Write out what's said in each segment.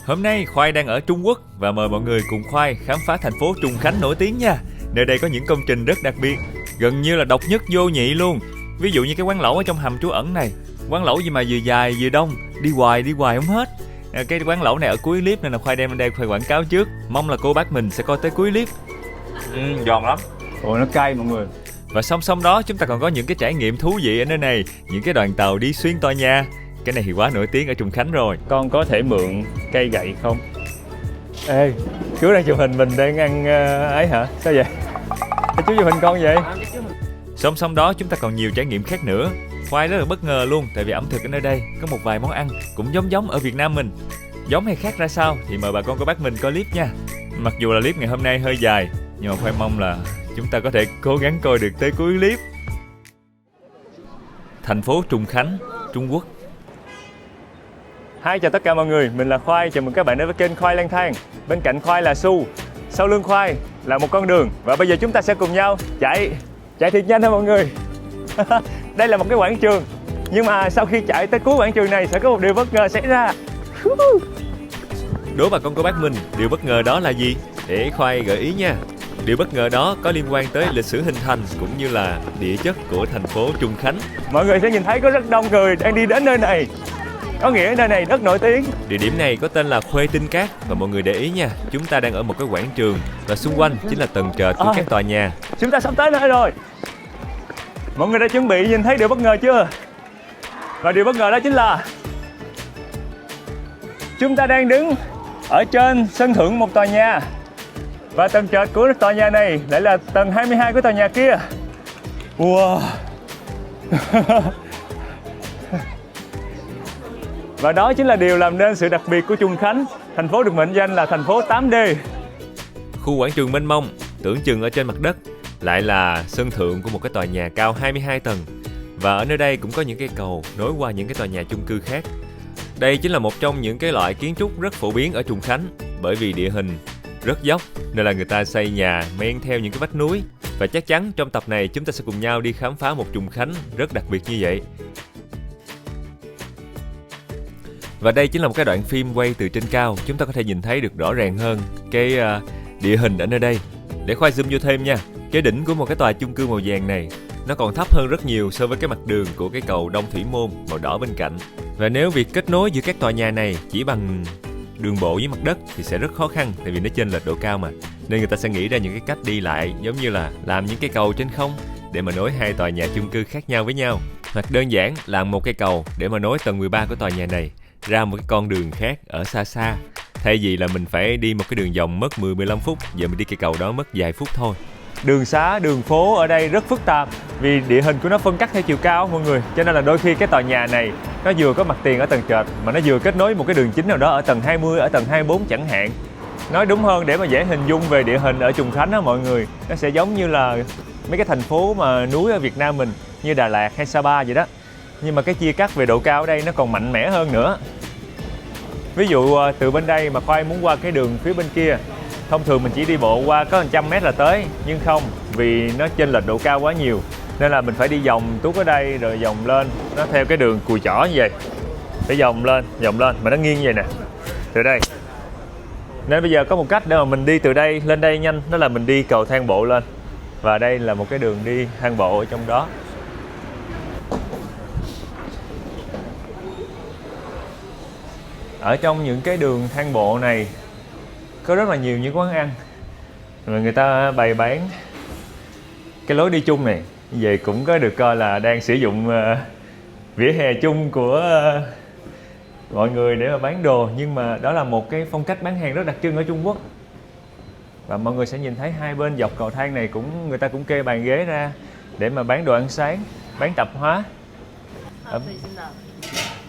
Hôm nay Khoai đang ở Trung Quốc và mời mọi người cùng Khoai khám phá thành phố Trùng Khánh nổi tiếng nha. Nơi đây có những công trình rất đặc biệt, gần như là độc nhất vô nhị luôn. Ví dụ như cái quán lẩu ở trong hầm trú ẩn này. Quán lẩu gì mà vừa dài vừa đông, đi hoài không hết. Cái quán lẩu này ở cuối clip nên là Khoai đem đây Khoai quảng cáo trước. Mong là cô bác mình sẽ coi tới cuối clip. Giòn lắm. Ồ, nó cay mọi người. Và song song đó chúng ta còn có những cái trải nghiệm thú vị ở nơi này. Những cái đoàn tàu đi xuyên tòa nhà. Cái này thì quá nổi tiếng ở Trùng Khánh rồi. Con có thể mượn cây gậy không? Ê, chú đang chụp hình mình đang ăn ấy hả? Sao vậy? Chú chụp hình con vậy? Song song đó chúng ta còn nhiều trải nghiệm khác nữa. Khoai rất là bất ngờ luôn, tại vì ẩm thực ở nơi đây có một vài món ăn cũng giống ở Việt Nam mình. Giống hay khác ra sao thì mời bà con cô bác mình coi clip nha. Mặc dù là clip ngày hôm nay hơi dài, nhưng mà Khoai mong là chúng ta có thể cố gắng coi được tới cuối clip. Thành phố Trùng Khánh, Trung Quốc. Hi, chào tất cả mọi người, mình là Khoai, chào mừng các bạn đến với kênh Khoai lang thang. Bên cạnh Khoai là Su, sau lưng Khoai là một con đường. Và bây giờ chúng ta sẽ cùng nhau chạy thiệt nhanh thôi mọi người. Đây là một cái quảng trường, nhưng mà sau khi chạy tới cuối quảng trường này sẽ có một điều bất ngờ xảy ra. Đố bà con cô bác mình, điều bất ngờ đó là gì? Để Khoai gợi ý nha. Điều bất ngờ đó có liên quan tới lịch sử hình thành cũng như là địa chất của thành phố Trùng Khánh. Mọi người sẽ nhìn thấy có rất đông người đang đi đến nơi này. Có nghĩa nơi này rất nổi tiếng. Địa điểm này có tên là Khuê Tinh Cát. Và mọi người để ý nha, chúng ta đang ở một cái quảng trường và xung quanh chính là tầng trệt của các tòa nhà. Chúng ta sắp tới nơi rồi. Mọi người đã chuẩn bị nhìn thấy điều bất ngờ chưa? Và điều bất ngờ đó chính là chúng ta đang đứng ở trên sân thượng một tòa nhà. Và tầng trệt của tòa nhà này lại là tầng 22 của tòa nhà kia. Wow. Và đó chính là điều làm nên sự đặc biệt của Trùng Khánh. Thành phố được mệnh danh là thành phố 8D. Khu quảng trường mênh mông, tưởng chừng ở trên mặt đất, lại là sân thượng của một cái tòa nhà cao 22 tầng. Và ở nơi đây cũng có những cây cầu nối qua những cái tòa nhà chung cư khác. Đây chính là một trong những cái loại kiến trúc rất phổ biến ở Trùng Khánh, bởi vì địa hình rất dốc nên là người ta xây nhà men theo những cái vách núi. Và chắc chắn trong tập này chúng ta sẽ cùng nhau đi khám phá một Trùng Khánh rất đặc biệt như vậy. Và đây chính là một cái đoạn phim quay từ trên cao, chúng ta có thể nhìn thấy được rõ ràng hơn cái địa hình ở nơi đây. Để Khoai zoom vô thêm nha. Cái đỉnh của một cái tòa chung cư màu vàng này nó còn thấp hơn rất nhiều so với cái mặt đường của cái cầu Đông Thủy Môn màu đỏ bên cạnh. Và nếu việc kết nối giữa các tòa nhà này chỉ bằng đường bộ với mặt đất thì sẽ rất khó khăn, tại vì nó chênh lệch độ cao mà. Nên người ta sẽ nghĩ ra những cái cách đi lại giống như là làm những cái cầu trên không để mà nối hai tòa nhà chung cư khác nhau với nhau. Hoặc đơn giản làm một cây cầu để mà nối tầng 13 của tòa nhà này ra một cái con đường khác ở xa xa. Thay vì là mình phải đi một cái đường vòng mất 10-15 phút, giờ mình đi cây cầu đó mất vài phút thôi. Đường xá, đường phố ở đây rất phức tạp vì địa hình của nó phân cắt theo chiều cao mọi người. Cho nên là đôi khi cái tòa nhà này nó vừa có mặt tiền ở tầng trệt mà nó vừa kết nối một cái đường chính nào đó ở tầng 20, ở tầng 24 chẳng hạn. Nói đúng hơn để mà dễ hình dung về địa hình ở Trùng Khánh đó mọi người, nó sẽ giống như là mấy cái thành phố mà núi ở Việt Nam mình như Đà Lạt hay Sapa vậy đó. Nhưng mà cái chia cắt về độ cao ở đây nó còn mạnh mẽ hơn nữa. Ví dụ từ bên đây mà Khoai muốn qua cái đường phía bên kia, thông thường mình chỉ đi bộ qua có 100 mét là tới. Nhưng không, vì nó chênh lệch độ cao quá nhiều nên là mình phải đi vòng tuốt ở đây rồi vòng lên. Nó theo cái đường cùi chỏ như vậy. Phải vòng lên mà nó nghiêng như vậy nè. Từ đây. Nên bây giờ có một cách để mà mình đi từ đây lên đây nhanh, đó là mình đi cầu thang bộ lên. Và đây là một cái đường đi thang bộ ở trong đó. Ở trong những cái đường thang bộ này có rất là nhiều những quán ăn mà người ta bày bán cái lối đi chung này. Vậy cũng có được coi là đang sử dụng vỉa hè chung của mọi người để mà bán đồ. Nhưng mà đó là một cái phong cách bán hàng rất đặc trưng ở Trung Quốc. Và mọi người sẽ nhìn thấy hai bên dọc cầu thang này người ta cũng kê bàn ghế ra để mà bán đồ ăn sáng, bán tạp hóa.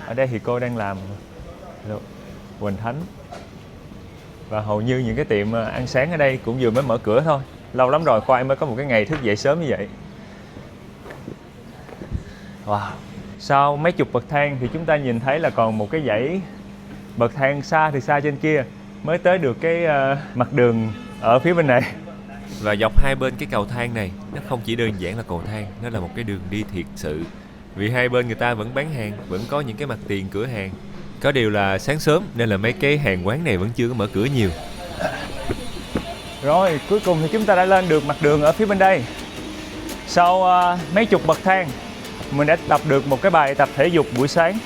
Ở đây thì cô đang làm Huỳnh Thánh. Và hầu như những cái tiệm ăn sáng ở đây cũng vừa mới mở cửa thôi. Lâu lắm rồi Khoai mới có một cái ngày thức dậy sớm như vậy. Wow. Sau mấy chục bậc thang thì chúng ta nhìn thấy là còn một cái dãy bậc thang xa từ xa trên kia mới tới được cái mặt đường ở phía bên này. Và dọc hai bên cái cầu thang này nó không chỉ đơn giản là cầu thang, nó là một cái đường đi thiệt sự. Vì hai bên người ta vẫn bán hàng, vẫn có những cái mặt tiền cửa hàng. Có điều là sáng sớm nên là mấy cái hàng quán này vẫn chưa có mở cửa nhiều. Rồi, cuối cùng thì chúng ta đã lên được mặt đường ở phía bên đây. Sau mấy chục bậc thang, mình đã tập được một cái bài tập thể dục buổi sáng.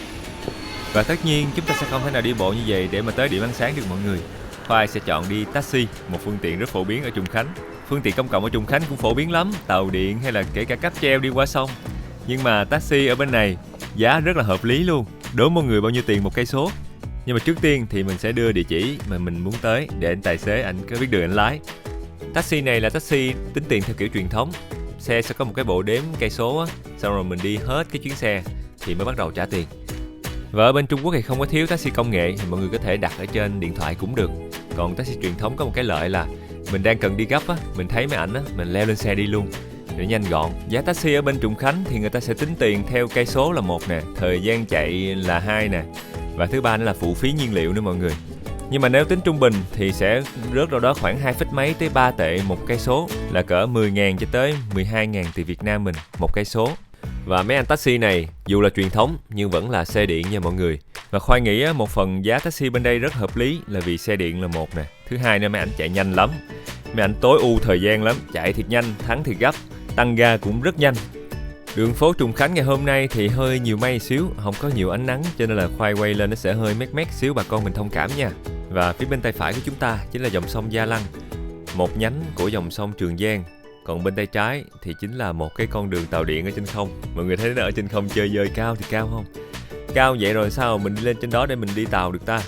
Và tất nhiên chúng ta sẽ không thể nào đi bộ như vậy để mà tới điểm ăn sáng được mọi người. Khoai sẽ chọn đi taxi, một phương tiện rất phổ biến ở Trùng Khánh. Phương tiện công cộng ở Trùng Khánh cũng phổ biến lắm, tàu điện hay là kể cả cáp treo đi qua sông. Nhưng mà taxi ở bên này giá rất là hợp lý luôn, đố mọi người bao nhiêu tiền một cây số. Nhưng mà trước tiên thì mình sẽ đưa địa chỉ mà mình muốn tới để anh tài xế anh có biết đường anh lái. Taxi này là taxi tính tiền theo kiểu truyền thống. Xe sẽ có một cái bộ đếm cây số á, xong rồi mình đi hết cái chuyến xe thì mới bắt đầu trả tiền. Và ở bên Trung Quốc thì không có thiếu taxi công nghệ, thì mọi người có thể đặt ở trên điện thoại cũng được. Còn taxi truyền thống có một cái lợi là mình đang cần đi gấp á, mình thấy mấy ảnh á, mình leo lên xe đi luôn để nhanh gọn. Giá taxi ở bên Trùng Khánh thì người ta sẽ tính tiền theo cây số là một nè, thời gian chạy là 2 nè, và thứ ba nữa là phụ phí nhiên liệu nữa mọi người. Nhưng mà nếu tính trung bình thì sẽ rớt đâu đó khoảng 2 phít mấy tới 3 tệ một cây số, là cỡ 10.000 cho tới 12.000 tiền Việt Nam mình một cây số. Và mấy anh taxi này dù là truyền thống nhưng vẫn là xe điện nha mọi người. Và Khoai nghĩ một phần giá taxi bên đây rất hợp lý là vì xe điện là một nè. Thứ hai nữa mấy anh chạy nhanh lắm. Mấy anh tối ưu thời gian lắm, chạy thiệt nhanh, thắng thiệt gấp, tăng ga cũng rất nhanh. Đường phố Trùng Khánh ngày hôm nay thì hơi nhiều mây xíu, không có nhiều ánh nắng cho nên là Khoai quay lên nó sẽ hơi mét mét xíu, bà con mình thông cảm nha. Và phía bên tay phải của chúng ta chính là dòng sông Gia Lăng, một nhánh của dòng sông Trường Giang. Còn bên tay trái thì chính là một cái con đường tàu điện ở trên không. Mọi người thấy nó ở trên không chơi dơi cao thì cao không? Cao vậy rồi sao mình đi lên trên đó để mình đi tàu được ta?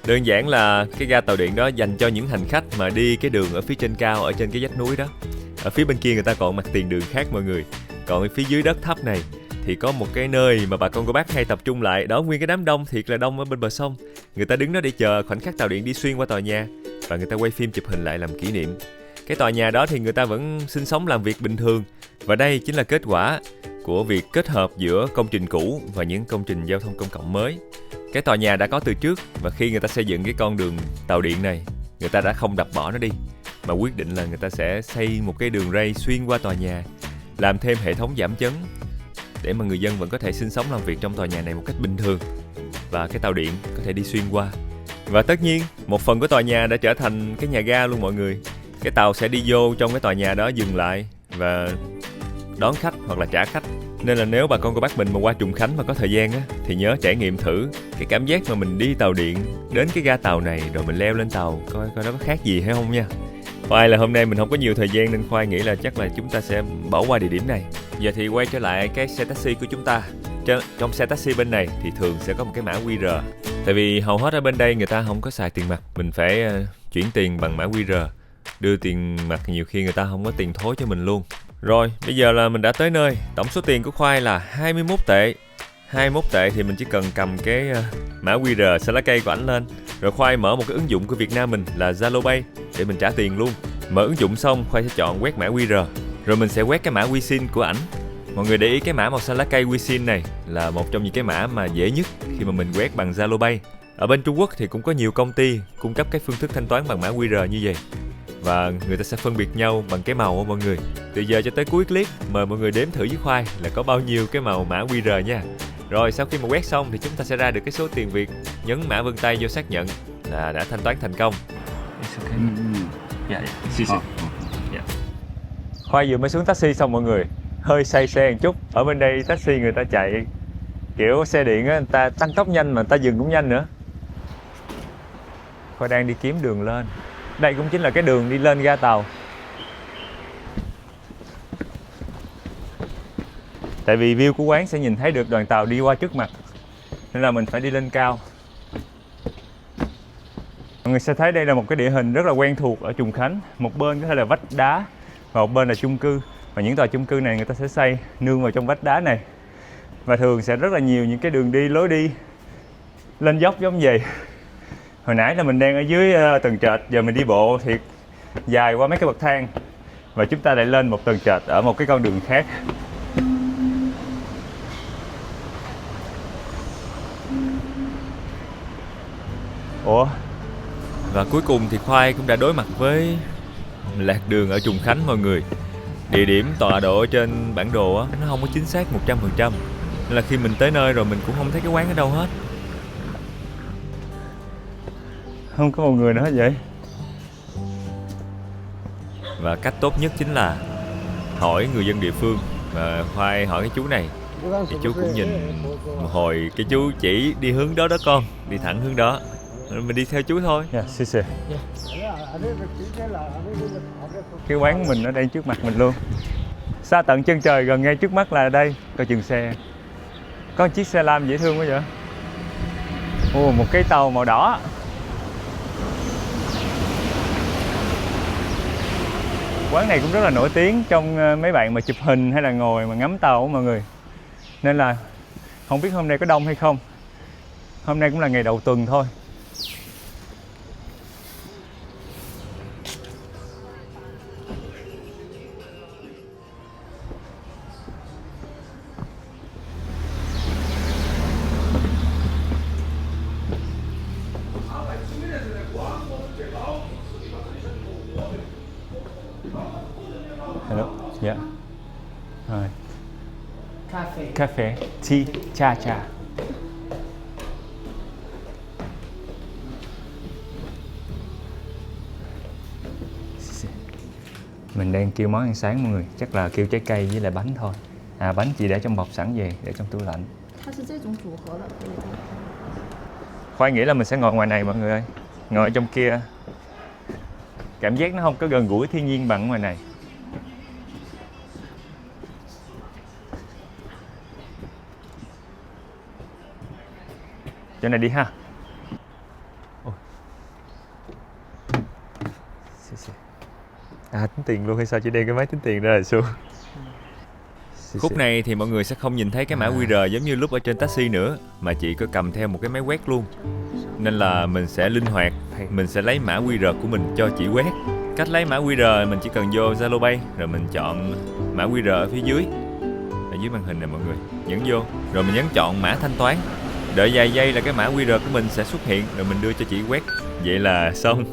Đơn giản là cái ga tàu điện đó dành cho những hành khách mà đi cái đường ở phía trên cao, ở trên cái vách núi đó. Ở phía bên kia người ta còn mặt tiền đường khác mọi người. Còn ở phía dưới đất thấp này thì có một cái nơi mà bà con cô bác hay tập trung lại. Đó, nguyên cái đám đông thiệt là đông ở bên bờ sông. Người ta đứng đó để chờ khoảnh khắc tàu điện đi xuyên qua tòa nhà, và người ta quay phim chụp hình lại làm kỷ niệm. Cái tòa nhà đó thì người ta vẫn sinh sống làm việc bình thường. Và đây chính là kết quả của việc kết hợp giữa công trình cũ và những công trình giao thông công cộng mới. Cái tòa nhà đã có từ trước, và khi người ta xây dựng cái con đường tàu điện này, người ta đã không đập bỏ nó đi, mà quyết định là người ta sẽ xây một cái đường ray xuyên qua tòa nhà, làm thêm hệ thống giảm chấn để mà người dân vẫn có thể sinh sống làm việc trong tòa nhà này một cách bình thường, và cái tàu điện có thể đi xuyên qua. Và tất nhiên một phần của tòa nhà đã trở thành cái nhà ga luôn mọi người. Cái tàu sẽ đi vô trong cái tòa nhà đó, dừng lại và đón khách hoặc là trả khách. Nên là nếu bà con cô bác mình mà qua Trùng Khánh mà có thời gian á, thì nhớ trải nghiệm thử cái cảm giác mà mình đi tàu điện đến cái ga tàu này rồi mình leo lên tàu, coi nó có khác gì hay không nha. Khoai là hôm nay mình không có nhiều thời gian nên Khoai nghĩ là chắc là chúng ta sẽ bỏ qua địa điểm này. Giờ thì quay trở lại cái xe taxi của chúng ta. Trong xe taxi bên này thì thường sẽ có một cái mã QR. Tại vì hầu hết ở bên đây người ta không có xài tiền mặt, mình phải chuyển tiền bằng mã QR. Đưa tiền mặt nhiều khi người ta không có tiền thối cho mình luôn. Rồi, bây giờ là mình đã tới nơi. Tổng số tiền của Khoai là 21 tệ. 21 tệ thì mình chỉ cần cầm cái mã QR xe lá cây của ảnh lên. Rồi Khoai mở một cái ứng dụng của Việt Nam mình là Zalo Pay để mình trả tiền luôn. Mở ứng dụng xong, Khoai sẽ chọn quét mã QR. Rồi mình sẽ quét cái mã WeSing của ảnh. Mọi người để ý cái mã màu xanh lá cây WeSing này là một trong những cái mã mà dễ nhất khi mà mình quét bằng Zalo Pay. Ở bên Trung Quốc thì cũng có nhiều công ty cung cấp cái phương thức thanh toán bằng mã QR như vậy. Và người ta sẽ phân biệt nhau bằng cái màu của mọi người. Từ giờ cho tới cuối clip, mời mọi người đếm thử với Khoai là có bao nhiêu cái màu mã QR nha. Rồi sau khi mà quét xong thì chúng ta sẽ ra được cái số tiền Việt. Nhấn mã vân tay vô xác nhận là đã thanh toán thành công. Khoai vừa mới xuống taxi xong mọi người, hơi say xe một chút. Ở bên đây taxi người ta chạy kiểu xe điện á, người ta tăng tốc nhanh mà người ta dừng cũng nhanh nữa. Khoai đang đi kiếm đường lên. Đây cũng chính là cái đường đi lên ga tàu. Tại vì view của quán sẽ nhìn thấy được đoàn tàu đi qua trước mặt, nên là mình phải đi lên cao. Mọi người sẽ thấy đây là một cái địa hình rất là quen thuộc ở Trùng Khánh. Một bên có thể là vách đá và một bên là chung cư. Và những tòa chung cư này người ta sẽ xây nương vào trong vách đá này. Và thường sẽ rất là nhiều những cái đường đi, lối đi lên dốc giống vậy. Hồi nãy là mình đang ở dưới tầng trệt, giờ mình đi bộ thì dài qua mấy cái bậc thang. Và chúng ta lại lên một tầng trệt ở một cái con đường khác. Ủa? Và cuối cùng thì Khoai cũng đã đối mặt với lạc đường ở Trùng Khánh mọi người. Địa điểm tọa độ trên bản đồ nó không có chính xác 100%. Nên là khi mình tới nơi rồi mình cũng không thấy cái quán ở đâu hết. Không có một người nữa hết vậy. Và cách tốt nhất chính là hỏi người dân địa phương. Và Khoai hỏi cái chú này thì chú cũng nhìn một hồi, cái chú chỉ đi hướng đó đó con, đi thẳng hướng đó, rồi mình đi theo chú thôi. Dạ, xì xì. Cái quán mình ở đây trước mặt mình luôn. Xa tận chân trời, gần ngay trước mắt là đây. Coi chừng xe. Có một chiếc xe lam dễ thương quá vậy. Ồ, một cái tàu màu đỏ. Quán này cũng rất là nổi tiếng trong mấy bạn mà chụp hình hay là ngồi mà ngắm tàu mọi người. Nên là không biết hôm nay có đông hay không. Hôm nay cũng là ngày đầu tuần thôi. Hello. Yeah. Rồi. Cafe. Tea. Cha. Mình đang kêu món ăn sáng mọi người. Chắc là kêu trái cây với lại bánh thôi. À, bánh chị để trong bọc sẵn về, để trong tủ lạnh. Khoai nghĩ là mình sẽ ngồi ngoài này mọi người ơi. Ngồi ở trong kia. Cảm giác nó không có gần gũi thiên nhiên bằng ngoài này. Chỗ này đi ha. À, tính tiền luôn hay sao? Chỉ đem cái máy tính tiền ra là xu. Khúc này thì mọi người sẽ không nhìn thấy cái mã QR giống như lúc ở trên taxi nữa, mà chị có cầm theo một cái máy quét luôn. Nên là mình sẽ linh hoạt, mình sẽ lấy mã QR của mình cho chị quét. Cách lấy mã QR mình chỉ cần vô Zalo Pay, rồi mình chọn mã QR ở phía dưới, ở dưới màn hình này mọi người, nhấn vô, rồi mình nhấn chọn mã thanh toán. Đợi vài giây là cái mã QR của mình sẽ xuất hiện, rồi mình đưa cho chị quét. Vậy là xong.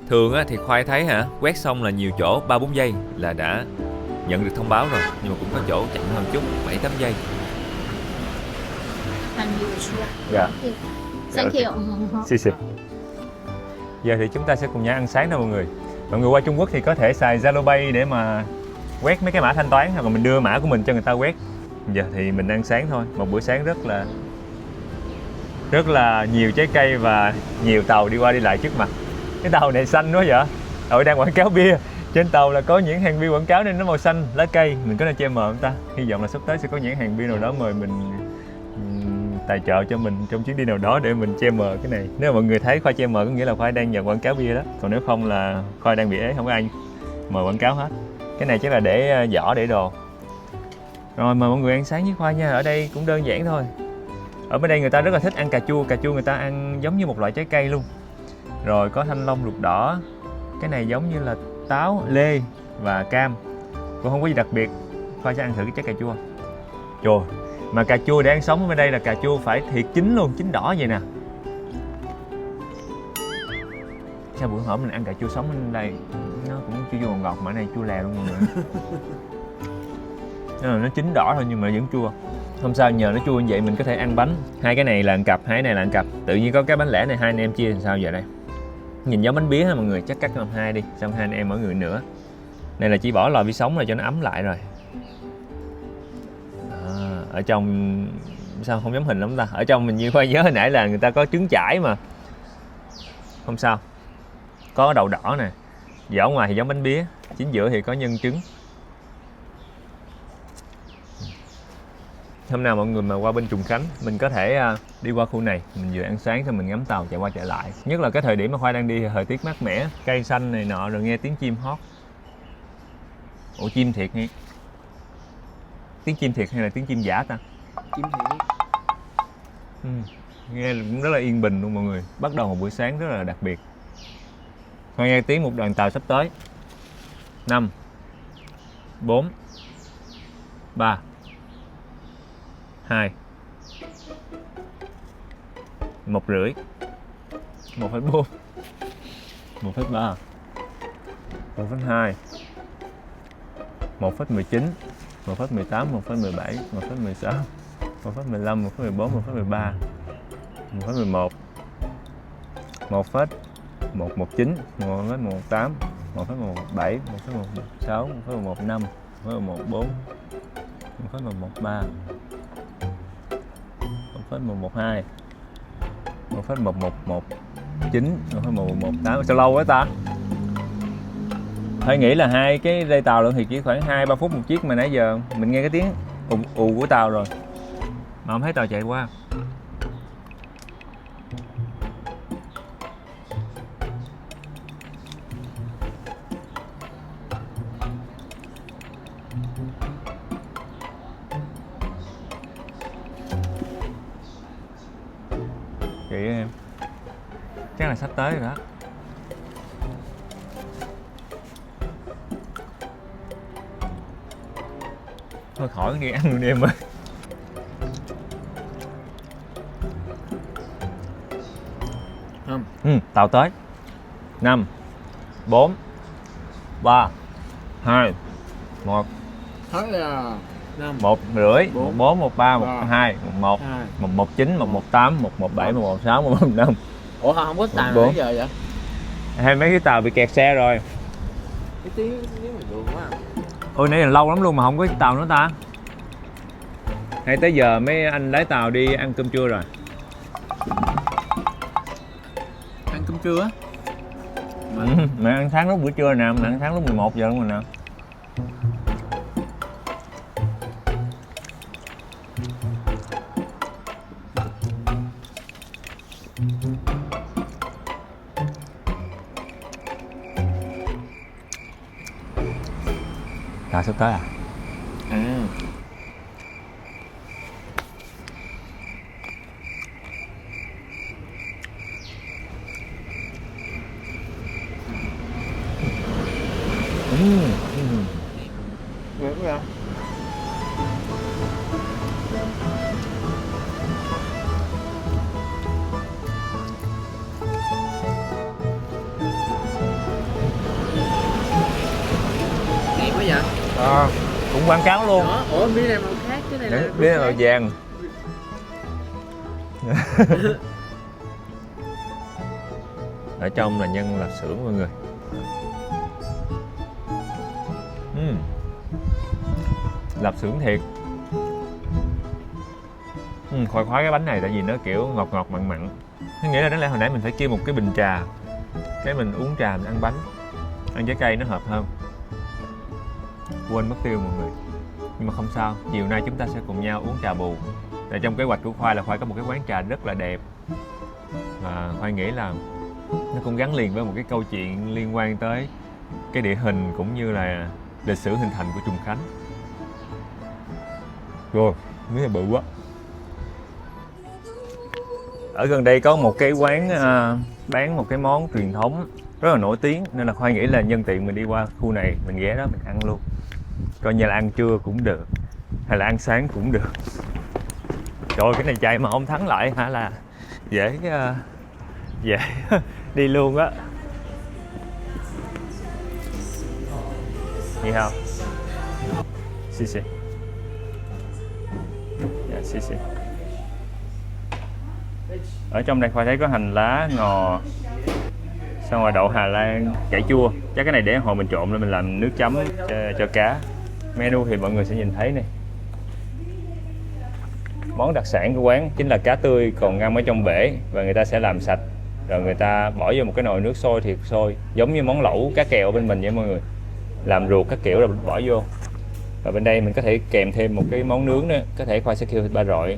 Thường á, thì Khoai thấy quét xong là nhiều chỗ 3-4 giây là đã nhận được thông báo rồi, nhưng mà cũng có chỗ chậm hơn chút, 7-8 giây. Dạ. Thank you. Xì xì. Giờ thì chúng ta sẽ cùng nhau ăn sáng thôi mọi người. Mọi người qua Trung Quốc thì có thể xài Zalo Pay để mà quét mấy cái mã thanh toán, hoặc là mình đưa mã của mình cho người ta quét. Giờ thì mình ăn sáng thôi, một bữa sáng rất là nhiều trái cây và nhiều tàu đi qua đi lại trước mặt. Cái tàu này xanh quá vậy. Đang quảng cáo bia. Trên tàu là có nhãn hàng bia quảng cáo nên nó màu xanh, lá cây. Mình có nên che mờ không ta? Hy vọng là sắp tới sẽ có nhãn hàng bia nào đó mời mình tài trợ cho mình trong chuyến đi nào đó để mình che mờ cái này. Nếu mà mọi người thấy Khoai che mờ có nghĩa là Khoai đang nhận quảng cáo bia đó. Còn nếu không là Khoai đang bị ế, không có ai mời quảng cáo hết. Cái này chắc là để giỏ để đồ. Rồi mời mọi người ăn sáng với Khoai nha. Ở đây cũng đơn giản thôi. Ở bên đây người ta rất là thích ăn cà chua người ta ăn giống như một loại trái cây luôn. Rồi có thanh long ruột đỏ. Cái này giống như là táo, lê và cam. Cũng không có gì đặc biệt. Khoai sẽ ăn thử cái trái cà chua. Trời, mà cà chua để ăn sống ở bên đây là cà chua phải thiệt chín luôn, chín đỏ vậy nè. Sao bữa hổm mình ăn cà chua sống bên đây nó cũng chua ngọt ngọt, mà ở đây chua lè luôn mọi người. Nó chín đỏ thôi nhưng mà vẫn chua. Không sao, nhờ nó chua như vậy mình có thể ăn bánh. Hai cái này là ăn cặp, hai cái này là ăn cặp. Tự nhiên có cái bánh lẻ này hai anh em chia làm sao giờ đây. Nhìn giống bánh bía ha mọi người, chắc cắt làm hai đi, xong hai anh em mỗi người nữa. Này là chỉ bỏ lò vi sóng là cho nó ấm lại rồi. Ở trong sao không giống hình lắm ta? Ở trong mình như Khoai nhớ hồi nãy là người ta có trứng chải mà. Không sao. Có đậu đỏ nè. Vỏ ngoài thì giống bánh bía, chính giữa thì có nhân trứng. Hôm nào mọi người mà qua bên Trùng Khánh, mình có thể đi qua khu này, mình vừa ăn sáng xong mình ngắm tàu chạy qua chạy lại. Nhất là cái thời điểm mà Khoai đang đi thì thời tiết mát mẻ, cây xanh này nọ, rồi nghe tiếng chim hót. Ủa chim thiệt nghe. Tiếng chim thiệt hay là tiếng chim giả ta? Chim thiệt. Nghe cũng rất là yên bình luôn mọi người. Bắt đầu một buổi sáng rất là đặc biệt. Khoai nghe tiếng một đoàn tàu sắp tới. 5 4 3 2 1,5 1,4 1,3 1,2 1,19 1,18 1,17 1,16 1,15 1,14 1,13 1,11 1,119, 1,118, 1,117, 1,116, 1,115, 1,114, 1,113, 1,112, 1,1119, 1,1118. Sao lâu quá ta? Thôi nghĩ là hai cái dây tàu luôn thì chỉ khoảng 2-3 phút một chiếc, mà nãy giờ mình nghe cái tiếng ù ù của tàu rồi mà không thấy tàu chạy qua. Chị em chắc là sắp tới rồi đó. Thôi khỏi đi ăn luôn đi em ơi. Tàu tới. 5 4 3 2 1. Hết là 5 1 rưỡi, 4, 14, 13, 3, 12, 11, 2. 119, 118, 117, 116, 115. Ủa không có tàu 4. nãy giờ vậy? Hai mấy cái tàu bị kẹt xe rồi. Cái tiếng mà đường quá. Ôi nãy giờ lâu lắm luôn mà không có tàu nữa ta. Hay tới giờ mấy anh lái tàu đi ăn cơm trưa rồi. Ăn cơm trưa á? Mẹ ăn sáng lúc bữa trưa nè, mẹ ăn sáng lúc 11 giờ luôn rồi nè. Sắp tới à? Được không? Đẹp quá vậy? Cũng quảng cáo luôn. Đó, ủa biết này màu khác, cái này là Biết là màu vàng. Ở trong là nhân lạp xưởng mọi người. Lạp xưởng thiệt. Khoái cái bánh này tại vì nó kiểu ngọt ngọt mặn mặn. Tôi nghĩ là đáng lẽ hồi nãy mình phải kêu một cái bình trà, cái mình uống trà mình ăn bánh, ăn trái cây nó hợp hơn. Quên mất tiêu mọi người, nhưng mà không sao, chiều nay chúng ta sẽ cùng nhau uống trà bù. Tại trong kế hoạch của Khoai là Khoai có một cái quán trà rất là đẹp, và Khoai nghĩ là nó cũng gắn liền với một cái câu chuyện liên quan tới cái địa hình cũng như là lịch sử hình thành của Trùng Khánh. Rồi, miếng này bự quá. Ở gần đây có một cái quán bán một cái món truyền thống rất là nổi tiếng, nên là Khoai nghĩ là nhân tiện mình đi qua khu này mình ghé đó mình ăn luôn, coi như là ăn trưa cũng được hay là ăn sáng cũng được. Trời ơi, cái này chạy mà không thắng lại hả là dễ dễ đi luôn á. Ni hao. Xì xì. Dạ, xì xì. Ở trong đây Khoai thấy có hành lá, ngò, xong rồi đậu Hà Lan, cải chua. Chắc cái này để hồi mình trộn lên mình làm nước chấm cho cá. Menu thì mọi người sẽ nhìn thấy này. Món đặc sản của quán chính là cá tươi còn ngâm ở trong bể, và người ta sẽ làm sạch rồi người ta bỏ vô một cái nồi nước sôi thiệt sôi, giống như món lẩu cá kèo bên mình vậy mọi người. Làm ruột các kiểu rồi bỏ vô. Và bên đây mình có thể kèm thêm một cái món nướng nữa, có thể Khoai sẽ kêu thịt ba rọi.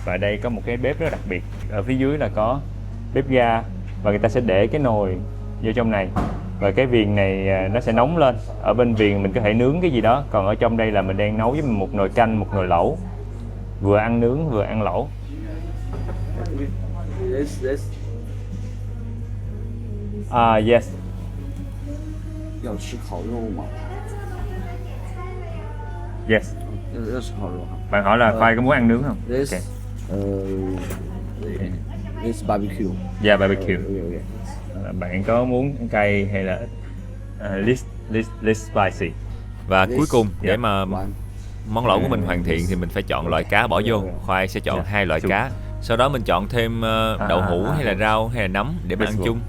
Và đây có một cái bếp rất đặc biệt, ở phía dưới là có bếp ga, và người ta sẽ để cái nồi vô trong này, và cái viền này nó sẽ nóng lên. Ở bên viền mình có thể nướng cái gì đó, còn ở trong đây là mình đang nấu với một nồi canh, một nồi lẩu, vừa ăn nướng vừa ăn lẩu. Yes. 要吃烤肉吗？ Yes. 要吃烤肉哈。 Bạn hỏi là Khoai có muốn ăn nướng không? This this barbecue. Yeah, barbecue. Okay. Bạn có muốn cay hay là less spicy? Và cuối cùng để mà One. món lẩu của mình hoàn thiện thì mình phải chọn loại cá bỏ vô. Khoai sẽ chọn Dạ. 2 loại cá. Sau đó mình chọn thêm đậu hũ hay là rau hay là nấm để mà ăn chung.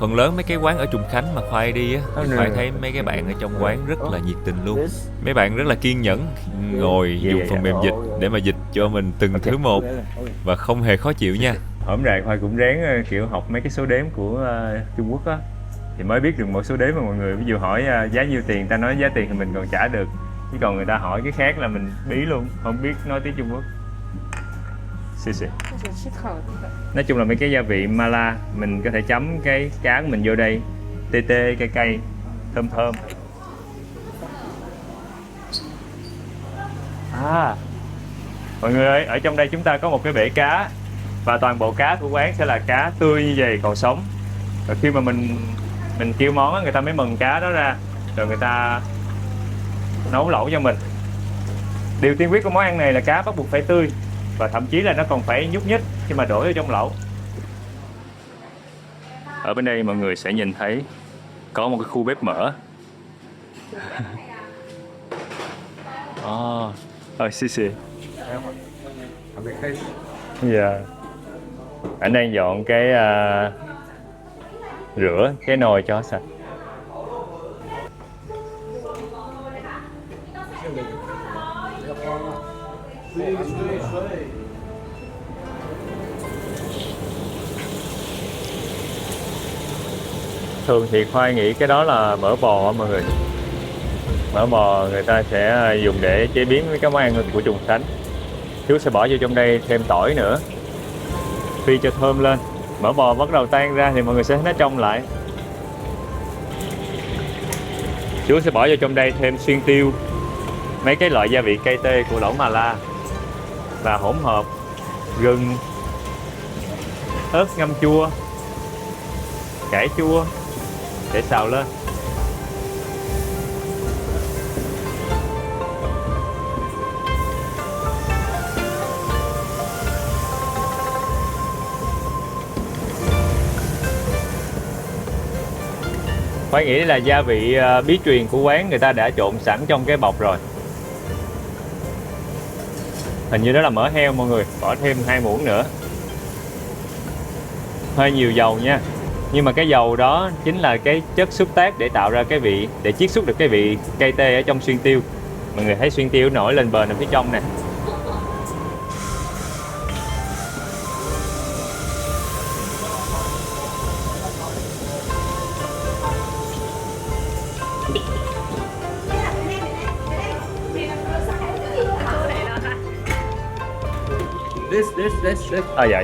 Phần lớn mấy cái quán ở Trùng Khánh mà Khoai đi á, thì Khoai thấy mấy cái bạn ở trong quán rất là nhiệt tình luôn. Mấy bạn rất là kiên nhẫn ngồi dùng phần mềm dịch để mà dịch cho mình từng thứ một và không hề khó chịu nha. Hổm rày Khoai cũng ráng kiểu học mấy cái số đếm của Trung Quốc á, thì mới biết được một số đếm mà mọi người. Ví dụ hỏi giá nhiêu tiền, ta nói giá tiền thì mình còn trả được, chứ còn người ta hỏi cái khác là mình bí luôn, không biết nói tiếng Trung Quốc. Nói chung là mấy cái gia vị mala mình có thể chấm cái cá của mình vô đây, tê tê cay cay, thơm thơm. Mọi người ơi, ở trong đây chúng ta có một cái bể cá và toàn bộ cá của quán sẽ là cá tươi như vậy, còn sống. Rồi khi mà mình kêu món người ta mới mần cá đó ra, rồi người ta nấu lẩu cho mình. Điều tiên quyết của món ăn này là cá bắt buộc phải tươi, và thậm chí là nó còn phải nhúc nhích khi mà đổ vào trong lẩu. Ở bên đây mọi người sẽ nhìn thấy có một cái khu bếp mở. Xì xì. Dạ. Anh đang dọn cái rửa cái nồi cho sạch. Thường thì Khoai nghĩ cái đó là mỡ bò mọi người. Mỡ bò người ta sẽ dùng để chế biến mấy cái món ăn của Trùng Khánh. Chú sẽ bỏ vô trong đây thêm tỏi nữa, phi cho thơm lên. Mỡ bò bắt đầu tan ra thì mọi người sẽ thấy nó trong lại. Chú sẽ bỏ vô trong đây thêm xuyên tiêu, mấy cái loại gia vị cay tê của lẩu mala, và hỗn hợp gừng, ớt ngâm chua, cải chua để xào lên. Phải nghĩ là gia vị bí truyền của quán người ta đã trộn sẵn trong cái bọc rồi. Hình như đó là mỡ heo mọi người, bỏ thêm 2 muỗng nữa. Hơi nhiều dầu nha. Nhưng mà cái dầu đó chính là cái chất xúc tác để tạo ra cái vị, để chiết xuất được cái vị cay tê ở trong xuyên tiêu. Mọi người thấy xuyên tiêu nổi lên bền ở phía trong nè. This. Dạ.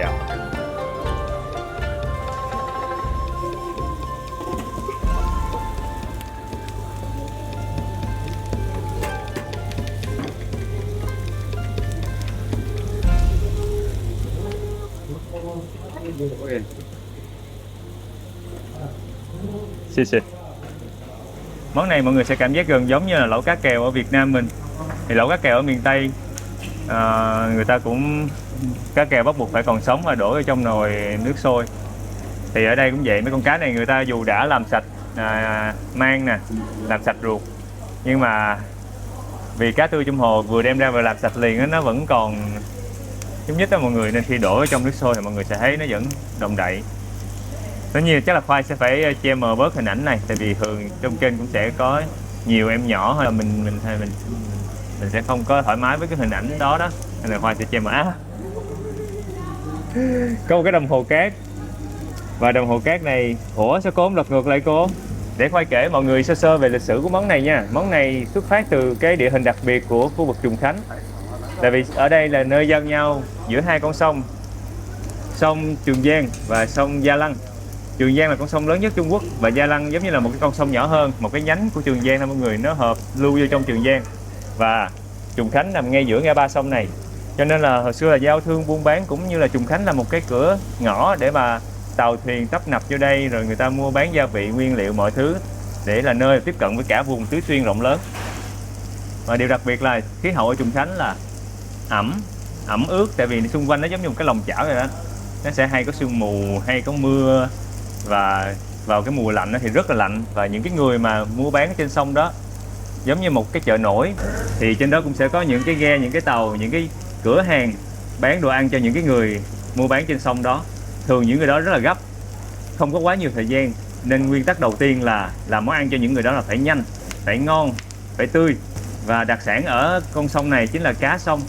Xì. Món này mọi người sẽ cảm giác gần giống như là lẩu cá kèo ở Việt Nam mình. Thì lẩu cá kèo ở miền Tây người ta cũng cá kèo bắt buộc phải còn sống và đổ vào trong nồi nước sôi. Thì ở đây cũng vậy, mấy con cá này người ta dù đã làm sạch mang nè, làm sạch ruột, nhưng mà vì cá tươi trong hồ vừa đem ra và làm sạch liền đó, nó vẫn còn nhúc nhích đó mọi người, nên khi đổ vào trong nước sôi thì mọi người sẽ thấy nó vẫn động đậy. Tất nhiên chắc là Khoai sẽ phải che mờ bớt hình ảnh này, tại vì thường trong kênh cũng sẽ có nhiều em nhỏ, hay là mình sẽ không có thoải mái với cái hình ảnh đó nên là Khoai sẽ che mờ. Có một cái đồng hồ cát, và đồng hồ cát này, sao cô không lật ngược lại cô? Để Khoai kể mọi người sơ sơ về lịch sử của món này nha. Món này xuất phát từ cái địa hình đặc biệt của khu vực Trùng Khánh. Tại vì ở đây là nơi giao nhau giữa hai con sông, sông Trường Giang và sông Gia Lăng. Trường Giang là con sông lớn nhất Trung Quốc, và Gia Lăng giống như là một cái con sông nhỏ hơn, một cái nhánh của Trường Giang đó mọi người, nó hợp lưu vô trong Trường Giang. Và Trùng Khánh nằm ngay giữa ngã ba sông này, cho nên là hồi xưa là giao thương buôn bán, cũng như là Trùng Khánh là một cái cửa ngõ để mà tàu thuyền tấp nập vô đây, rồi người ta mua bán gia vị, nguyên liệu, mọi thứ, để là nơi tiếp cận với cả vùng Tứ Xuyên rộng lớn. Và điều đặc biệt là khí hậu ở Trùng Khánh là ẩm ướt, tại vì xung quanh nó giống như một cái lòng chảo vậy đó, nó sẽ hay có sương mù, hay có mưa, và vào cái mùa lạnh thì rất là lạnh. Và những cái người mà mua bán trên sông đó giống như một cái chợ nổi, thì trên đó cũng sẽ có những cái ghe, những cái tàu, những cái cửa hàng bán đồ ăn cho những cái người mua bán trên sông đó. Thường những người đó rất là gấp, không có quá nhiều thời gian, nên nguyên tắc đầu tiên là làm món ăn cho những người đó là phải nhanh, phải ngon, phải tươi. Và đặc sản ở con sông này chính là cá sông.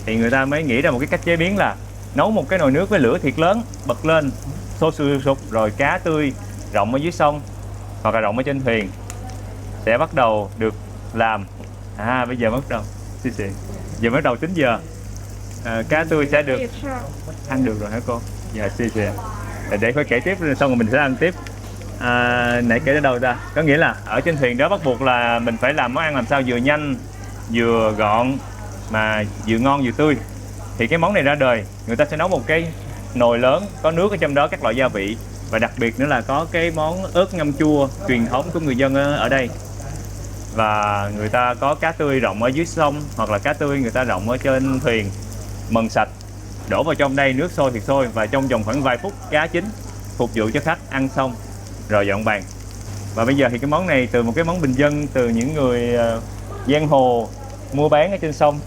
Thì người ta mới nghĩ ra một cái cách chế biến là nấu một cái nồi nước với lửa thiệt lớn, bật lên, sôi sục rồi cá tươi rộng ở dưới sông hoặc là rộng ở trên thuyền sẽ bắt đầu được làm. Bây giờ bắt đầu giờ bắt đầu tính giờ. Cá tươi sẽ được ăn được rồi hả cô? Dạ để phải kể tiếp xong rồi mình sẽ ăn tiếp. Nãy kể đến đâu ta? Có nghĩa là ở trên thuyền đó bắt buộc là mình phải làm món ăn làm sao vừa nhanh, vừa gọn mà vừa ngon vừa tươi. Thì cái món này ra đời, người ta sẽ nấu một cái nồi lớn có nước ở trong đó, các loại gia vị, và đặc biệt nữa là có cái món ớt ngâm chua truyền thống của người dân ở đây. Và người ta có cá tươi rộng ở dưới sông hoặc là cá tươi người ta rộng ở trên thuyền, mần sạch, đổ vào trong đây, nước sôi thiệt sôi, và trong vòng khoảng vài phút cá chín, phục vụ cho khách ăn xong rồi dọn bàn. Và bây giờ thì cái món này từ một cái món bình dân, từ những người giang hồ mua bán ở trên sông,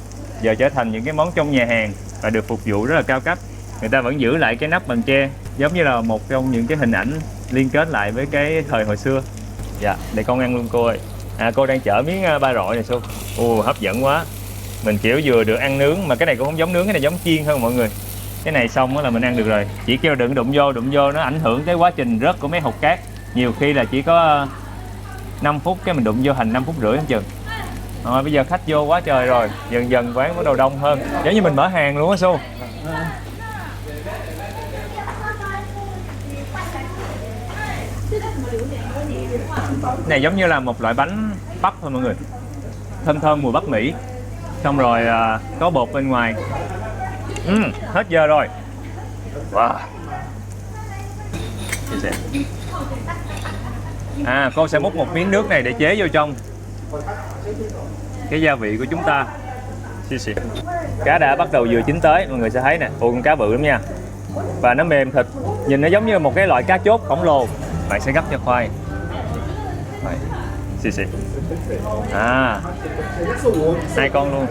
giờ trở thành những cái món trong nhà hàng và được phục vụ rất là cao cấp. Người ta vẫn giữ lại cái nắp bằng tre, giống như là một trong những cái hình ảnh liên kết lại với cái thời hồi xưa. Dạ, để con ăn luôn cô ơi. Cô đang chở miếng ba rọi này Xu. Hấp dẫn quá. Mình kiểu vừa được ăn nướng, mà cái này cũng không giống nướng, cái này giống chiên thôi mọi người. Cái này xong là mình ăn được rồi. Chỉ kêu đừng đụng vô nó ảnh hưởng tới quá trình rớt của mấy hột cát. Nhiều khi là chỉ có 5 phút cái mình đụng vô thành 5 phút rưỡi không chừng. Rồi bây giờ khách vô quá trời rồi, dần dần quán bắt đầu đông hơn, giống như mình mở hàng luôn á Xu. Này giống như là một loại bánh bắp thôi mọi người, thơm thơm mùi Bắc Mỹ, xong rồi có bột bên ngoài. Hết giờ rồi. Wow. Cô sẽ múc một miếng nước này để chế vô trong cái gia vị của chúng ta. Cá đã bắt đầu vừa chín tới, mọi người sẽ thấy nè. Con cá bự lắm nha, và nó mềm thịt, nhìn nó giống như một cái loại cá chốt khổng lồ. Bạn sẽ gắp cho khoai. Hai con luôn.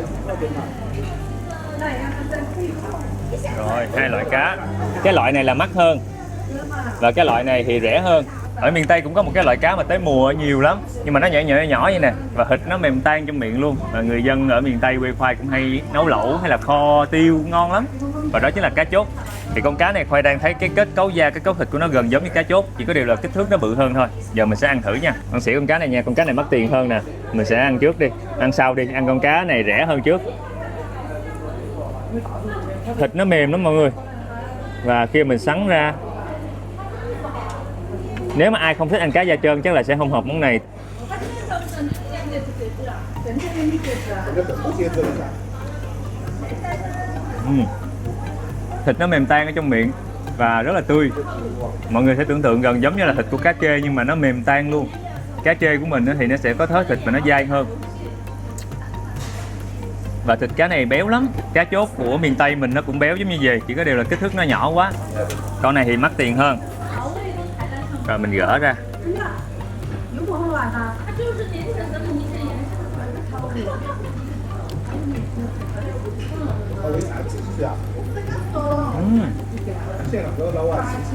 Rồi, hai loại cá. Cái loại này là mắc hơn và cái loại này thì rẻ hơn. Ở miền Tây cũng có một cái loại cá mà tới mùa nhiều lắm, nhưng mà nó nhỏ vậy nè, và thịt nó mềm tan trong miệng luôn. Và người dân ở miền Tây quê Khoai cũng hay nấu lẩu hay là kho tiêu ngon lắm. Và đó chính là cá chốt. Thì con cá này Khoai đang thấy cái kết cấu da, cái cấu thịt của nó gần giống như cá chốt, chỉ có điều là kích thước nó bự hơn thôi. Giờ mình sẽ ăn thử nha. Con xỉu con cá này nha, con cá này mắc tiền hơn nè. Mình sẽ ăn trước đi, ăn sau đi, ăn con cá này rẻ hơn trước. Thịt nó mềm lắm mọi người. Và khi mình sắn ra, nếu mà ai không thích ăn cá da trơn chắc là sẽ không hợp món này. Thịt nó mềm tan ở trong miệng và rất là tươi. Mọi người sẽ tưởng tượng gần giống như là thịt của cá trê, nhưng mà nó mềm tan luôn. Cá trê của mình thì nó sẽ có thớ thịt và nó dai hơn. Và thịt cá này béo lắm. Cá chốt của miền Tây mình nó cũng béo giống như vậy, chỉ có điều là kích thước nó nhỏ quá. Con này thì mắc tiền hơn. Rồi mình gỡ ra.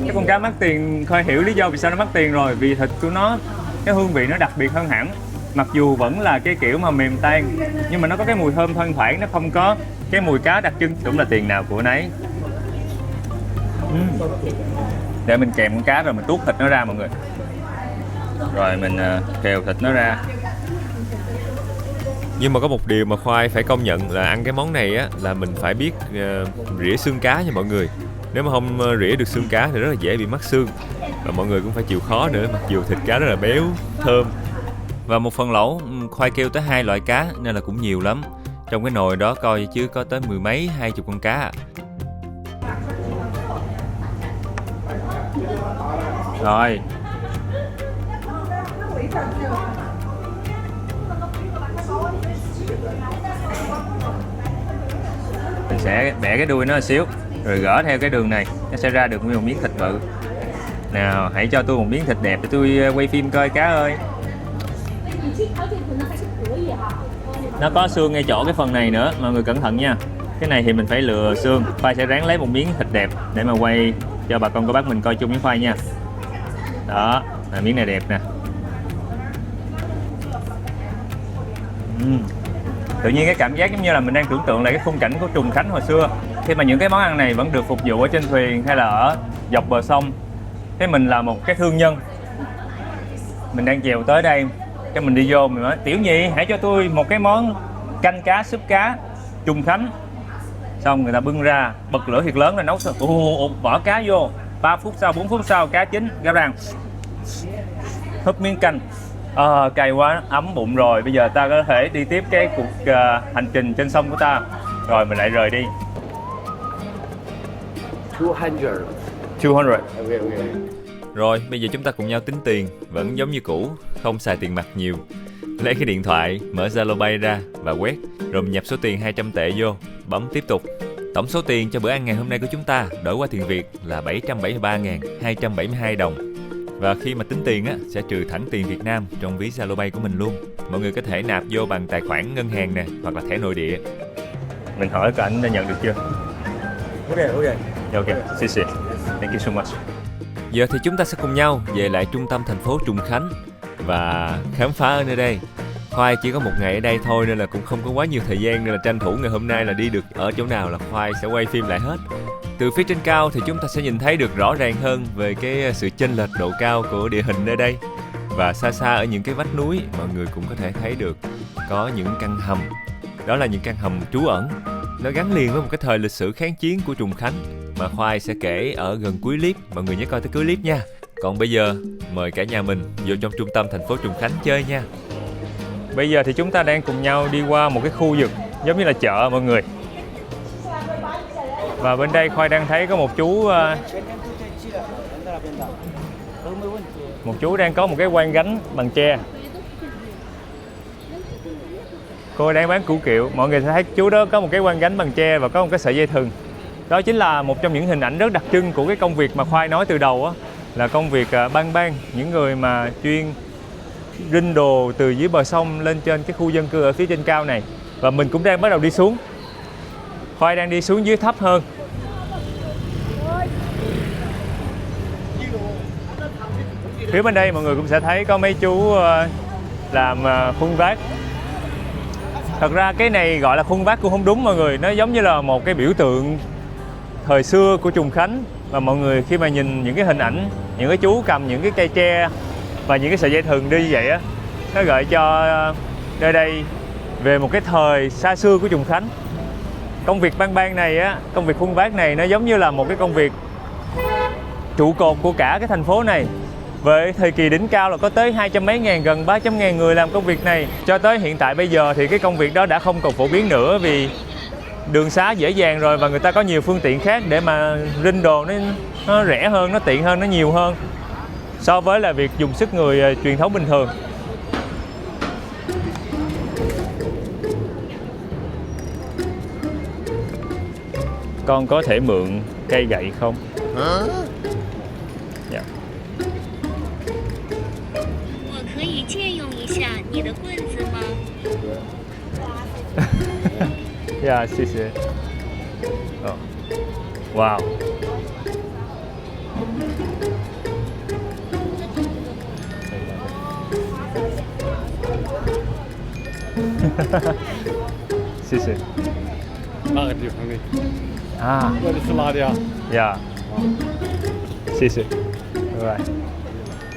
Cái con cá mắc tiền, Khoai hiểu lý do vì sao nó mắc tiền rồi. Vì thịt của nó, cái hương vị nó đặc biệt hơn hẳn. Mặc dù vẫn là cái kiểu mà mềm tan, nhưng mà nó có cái mùi thơm thoang thoảng, nó không có cái mùi cá đặc trưng. Đúng là tiền nào của nấy. Để mình kèm con cá rồi mình tuốt thịt nó ra mọi người. Rồi mình khều thịt nó ra. Nhưng mà có một điều mà Khoai phải công nhận là ăn cái món này á, là mình phải biết rỉa xương cá nha mọi người. Nếu mà không rỉa được xương cá thì rất là dễ bị mắc xương. Và mọi người cũng phải chịu khó nữa, mặc dù thịt cá rất là béo, thơm. Và một phần lẩu, Khoai kêu tới 2 loại cá nên là cũng nhiều lắm. Trong cái nồi đó coi chứ có tới 10 mấy, 20 con cá. Rồi. Mình sẽ bẻ cái đuôi nó một xíu, rồi gỡ theo cái đường này, nó sẽ ra được nguyên một miếng thịt bự. Nào, hãy cho tôi một miếng thịt đẹp để tôi quay phim coi cá ơi. Nó có xương ngay chỗ cái phần này nữa, mọi người cẩn thận nha. Cái này thì mình phải lựa xương. Khoai sẽ ráng lấy một miếng thịt đẹp để mà quay cho bà con cô bác mình coi chung với Khoai nha. Đó, miếng này đẹp nè. Tự nhiên cái cảm giác giống như là mình đang tưởng tượng lại cái khung cảnh của Trùng Khánh hồi xưa, khi mà những cái món ăn này vẫn được phục vụ ở trên thuyền hay là ở dọc bờ sông. Thế mình là một cái thương nhân, mình đang chèo tới đây, cái mình đi vô mình nói tiểu nhị hãy cho tôi một cái món canh cá súp cá Trùng Khánh. Xong người ta bưng ra, bật lửa thiệt lớn là nấu sao, bỏ cá vô, 3 phút sau 4 phút sau cá chín, gắp rang húp miếng canh. Cay quá, ấm bụng rồi. Bây giờ ta có thể đi tiếp cái cuộc hành trình trên sông của ta. Rồi mình lại rời đi. 200. 200. Okay. Rồi, bây giờ chúng ta cùng nhau tính tiền, vẫn giống như cũ, không xài tiền mặt nhiều. Lấy cái điện thoại, mở Zalo Pay ra và quét, rồi mình nhập số tiền 200 tệ vô, bấm tiếp tục. Tổng số tiền cho bữa ăn ngày hôm nay của chúng ta đổi qua tiền Việt là 773.272 đồng. Và khi mà tính tiền á, sẽ trừ thẳng tiền Việt Nam trong ví Zalo Pay của mình luôn. Mọi người có thể nạp vô bằng tài khoản ngân hàng nè, hoặc là thẻ nội địa. Mình hỏi cả anh đã nhận được chưa? Ok, xin. Thank you so much. Giờ thì chúng ta sẽ cùng nhau về lại trung tâm thành phố Trùng Khánh và khám phá ở nơi đây. Khoai chỉ có một ngày ở đây thôi nên là cũng không có quá nhiều thời gian, nên là tranh thủ ngày hôm nay là đi được ở chỗ nào là Khoai sẽ quay phim lại hết. Từ phía trên cao thì chúng ta sẽ nhìn thấy được rõ ràng hơn về cái sự chênh lệch độ cao của địa hình nơi đây. Và xa xa ở những cái vách núi mọi người cũng có thể thấy được có những căn hầm. Đó là những căn hầm trú ẩn. Nó gắn liền với một cái thời lịch sử kháng chiến của Trùng Khánh mà Khoai sẽ kể ở gần cuối clip. Mọi người nhớ coi tới cuối clip nha. Còn bây giờ mời cả nhà mình vô trong trung tâm thành phố Trùng Khánh chơi nha. Bây giờ thì chúng ta đang cùng nhau đi qua một cái khu vực giống như là chợ mọi người. Và bên đây Khoai đang thấy có một chú đang có một cái quan gánh bằng tre. Cô đang bán củ kiệu. Mọi người sẽ thấy chú đó có một cái quan gánh bằng tre và có một cái sợi dây thừng. Đó chính là một trong những hình ảnh rất đặc trưng của cái công việc mà Khoai nói từ đầu á, là công việc bang, những người mà chuyên rinh đồ từ dưới bờ sông lên trên cái khu dân cư ở phía trên cao này. Và mình cũng đang bắt đầu đi xuống. Khoai đang đi xuống dưới thấp hơn. Phía bên đây mọi người cũng sẽ thấy có mấy chú làm khuân vác. Thật ra cái này gọi là khuân vác cũng không đúng mọi người. Nó giống như là một cái biểu tượng thời xưa của Trùng Khánh. Và mọi người khi mà nhìn những cái hình ảnh, những cái chú cầm những cái cây tre và những cái sợi dây thừng đi như vậy á, nó gợi cho nơi đây về một cái thời xa xưa của Trùng Khánh. Công việc bang này á, công việc khuân vác này nó giống như là một cái công việc trụ cột của cả cái thành phố này. Với thời kỳ đỉnh cao là có tới 200 mấy ngàn, gần 300 ngàn người làm công việc này. Cho tới hiện tại bây giờ thì cái công việc đó đã không còn phổ biến nữa, vì đường xá dễ dàng rồi và người ta có nhiều phương tiện khác để mà rinh đồ nó rẻ hơn, nó tiện hơn, nó nhiều hơn so với là việc dùng sức người truyền thống bình thường. Con có thể mượn cây gậy không? Dạ. 我可以借用一下你的棍子吗？ Dạ,谢谢. Wow. Xì xì. 那个地方的， À, 那里是哪里啊？ dạ. Xì xì. Rồi.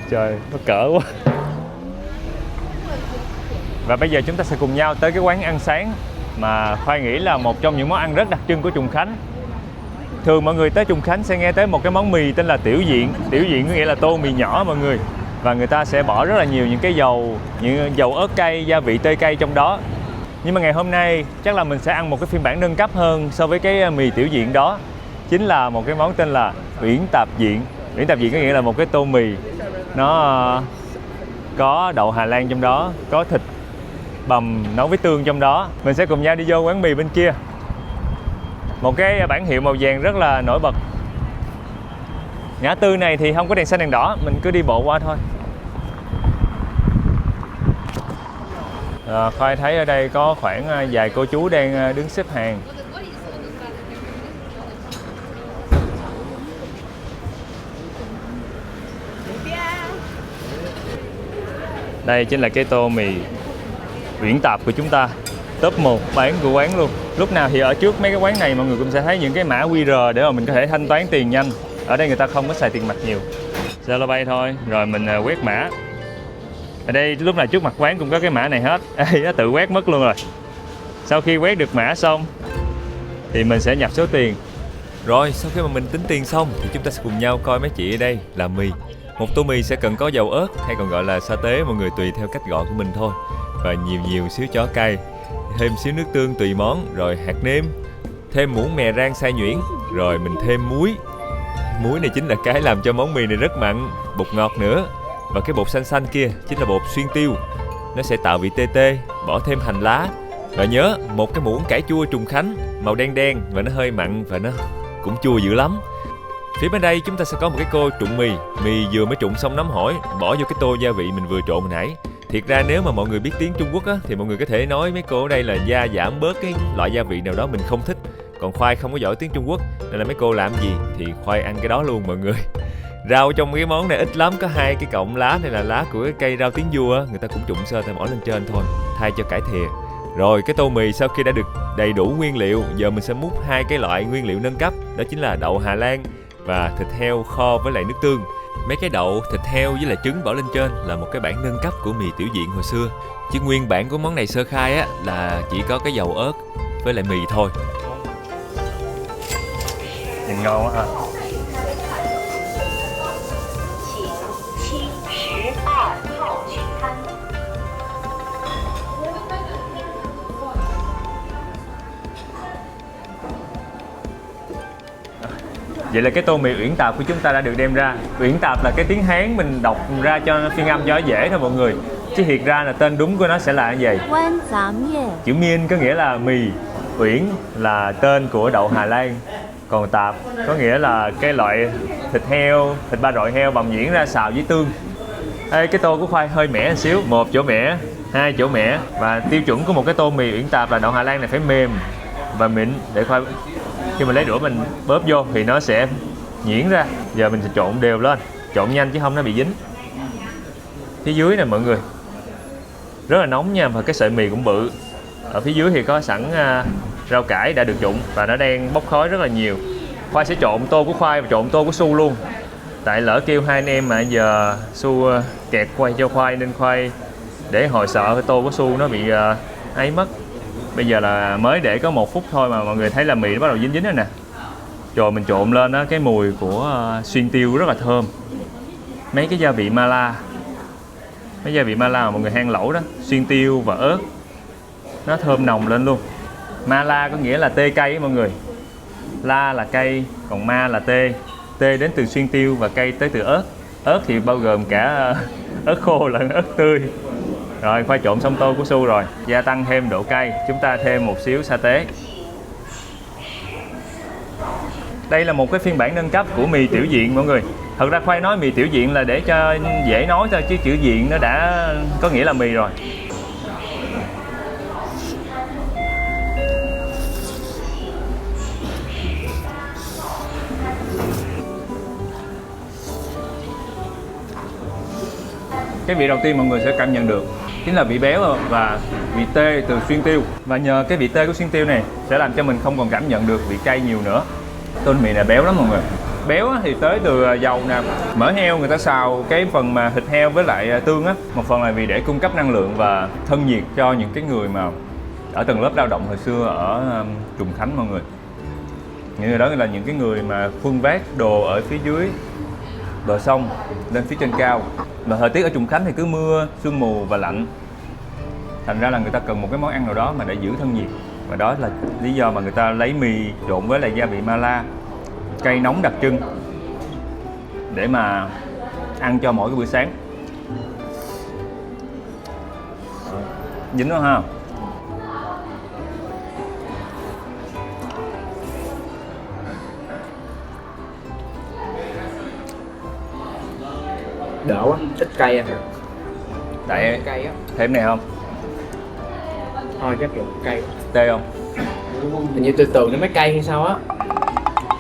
Trời, nó cỡ quá. Và bây giờ chúng ta sẽ cùng nhau tới cái quán ăn sáng mà Khoai nghĩ là một trong những món ăn rất đặc trưng của Trùng Khánh. Thường mọi người tới Trùng Khánh sẽ nghe tới một cái món mì tên là tiểu diện. Tiểu diện có nghĩa là tô mì nhỏ mọi người. Và người ta sẽ bỏ rất là nhiều những cái dầu, những dầu ớt cay, gia vị tơi cay trong đó. Nhưng mà ngày hôm nay chắc là mình sẽ ăn một cái phiên bản nâng cấp hơn so với cái mì tiểu diện đó. Chính là một cái món tên là Uyển Tạp Diện. Uyển Tạp Diện có nghĩa là một cái tô mì nó có đậu Hà Lan trong đó, có thịt bằm nấu với tương trong đó. Mình sẽ cùng nhau đi vô quán mì bên kia. Một cái bảng hiệu màu vàng rất là nổi bật. Ngã tư này thì không có đèn xanh đèn đỏ, mình cứ đi bộ qua thôi. Khoai thấy ở đây có khoảng vài cô chú đang đứng xếp hàng. Đây chính là cái tô mì Uyển Tạp của chúng ta, top 1 bán của quán luôn. Lúc nào thì ở trước mấy cái quán này mọi người cũng sẽ thấy những cái mã QR để mà mình có thể thanh toán tiền nhanh. Ở đây người ta không có xài tiền mặt nhiều, Zalo thôi, rồi mình quét mã. Ở đây lúc nào trước mặt quán cũng có cái mã này hết. Ê, nó tự quét mất luôn rồi. Sau khi quét được mã xong thì mình sẽ nhập số tiền. Rồi sau khi mà mình tính tiền xong thì chúng ta sẽ cùng nhau coi mấy chị ở đây làm mì. Một tô mì sẽ cần có dầu ớt hay còn gọi là sa tế, mọi người tùy theo cách gọi của mình thôi. Và nhiều xíu chó cay, thêm xíu nước tương tùy món, rồi hạt nêm, thêm muỗng mè rang xay nhuyễn, rồi mình thêm muối. Muối này chính là cái làm cho món mì này rất mặn, bột ngọt nữa. Và cái bột xanh kia chính là bột xuyên tiêu, nó sẽ tạo vị tê tê, bỏ thêm hành lá. Và nhớ, một cái muỗng cải chua Trùng Khánh, màu đen và nó hơi mặn và nó cũng chua dữ lắm. Phía bên đây chúng ta sẽ có một cái cô trụng mì. Mì vừa mới trụng xong nóng hổi, bỏ vô cái tô gia vị mình vừa trộn hồi nãy. Thiệt ra nếu mà mọi người biết tiếng Trung Quốc á, thì mọi người có thể nói mấy cô ở đây là gia giảm bớt cái loại gia vị nào đó mình không thích. Còn Khoai không có giỏi tiếng Trung Quốc nên là mấy cô làm gì thì Khoai ăn cái đó luôn mọi người. Rau trong cái món này ít lắm, có 2 cái cọng lá này là lá của cái cây rau tiếng vua á, người ta cũng trụng sơ thêm bỏ lên trên thôi, thay cho cải thìa. Rồi cái tô mì sau khi đã được đầy đủ nguyên liệu, giờ mình sẽ múc 2 cái loại nguyên liệu nâng cấp, đó chính là đậu Hà Lan và thịt heo kho với lại nước tương. Mấy cái đậu, thịt heo với lại trứng bỏ lên trên là một cái bản nâng cấp của mì Tiểu Diện hồi xưa. Chứ nguyên bản của món này sơ khai á là chỉ có cái dầu ớt với lại mì thôi. Nhìn ngon quá ha. Vậy là cái tô mì Uyển Tạp của chúng ta đã được đem ra. Uyển Tạp là cái tiếng Hán mình đọc ra cho phiên âm cho dễ thôi mọi người. Chứ thiệt ra là tên đúng của nó sẽ là như vậy. Chữ Miên có nghĩa là mì, Uyển là tên của đậu Hà Lan, còn Tạp có nghĩa là cái loại thịt heo, thịt ba rọi heo bằm nhuyễn ra xào với tương. Ê, cái tô của Khoai hơi mẻ một xíu, 1 chỗ mẻ, 2 chỗ mẻ. Và tiêu chuẩn của một cái tô mì Uyển Tạp là đậu Hà Lan này phải mềm và mịn để Khoai khi mình lấy đũa mình bóp vô thì nó sẽ nhuyễn ra. Giờ mình sẽ trộn đều lên, trộn nhanh chứ không nó bị dính. Phía dưới nè mọi người, rất là nóng nha, và cái sợi mì cũng bự. Ở phía dưới thì có sẵn rau cải đã được trụng và nó đang bốc khói rất là nhiều. Khoai sẽ trộn tô của Khoai và trộn tô của Su luôn. Tại lỡ kêu hai anh em mà giờ Su kẹt quay cho Khoai nên Khoai để hồi sợ cái tô của Su nó bị ấy mất. Bây giờ là mới để có 1 phút thôi mà mọi người thấy là mì nó bắt đầu dính dính rồi nè. Rồi mình trộn lên đó, cái mùi của xuyên tiêu rất là thơm. Mấy cái gia vị mala, mấy gia vị mala mà mọi người hang lẩu đó, xuyên tiêu và ớt, nó thơm nồng lên luôn. Mala có nghĩa là tê cay mọi người. La là cây, còn ma là tê. Tê đến từ xuyên tiêu và cây tới từ ớt. Ớt thì bao gồm cả ớt khô lẫn ớt tươi. Rồi Khoai trộn xong tô của Su rồi, gia tăng thêm độ cay, chúng ta thêm một xíu sa tế. Đây là một cái phiên bản nâng cấp của mì Tiểu Diện mọi người. Thật ra Khoai nói mì Tiểu Diện là để cho dễ nói thôi, chứ chữ diện nó đã có nghĩa là mì rồi. Cái vị đầu tiên mọi người sẽ cảm nhận được chính là vị béo và vị tê từ xuyên tiêu. Và nhờ cái vị tê của xuyên tiêu này sẽ làm cho mình không còn cảm nhận được vị cay nhiều nữa. Tô mì này béo lắm mọi người. Béo thì tới từ dầu nè, mỡ heo người ta xào cái phần mà thịt heo với lại tương á. Một phần là vì để cung cấp năng lượng và thân nhiệt cho những cái người mà ở tầng lớp lao động hồi xưa ở Trùng Khánh mọi người. Những người đó là những cái người mà khuân vác đồ ở phía dưới bờ sông lên phía trên cao. Mà thời tiết ở Trùng Khánh thì cứ mưa, sương mù và lạnh. Thành ra là người ta cần một cái món ăn nào đó mà để giữ thân nhiệt. Và đó là lý do mà người ta lấy mì trộn với lại gia vị mala, cây nóng đặc trưng để mà ăn cho mỗi cái bữa sáng. Dính đó ha. Đỡ quá, ít cay à. Tại Cay á. thêm này không? Thôi chắc là cay. Tê không? Hình như từ từ nó mới cay hay sao á.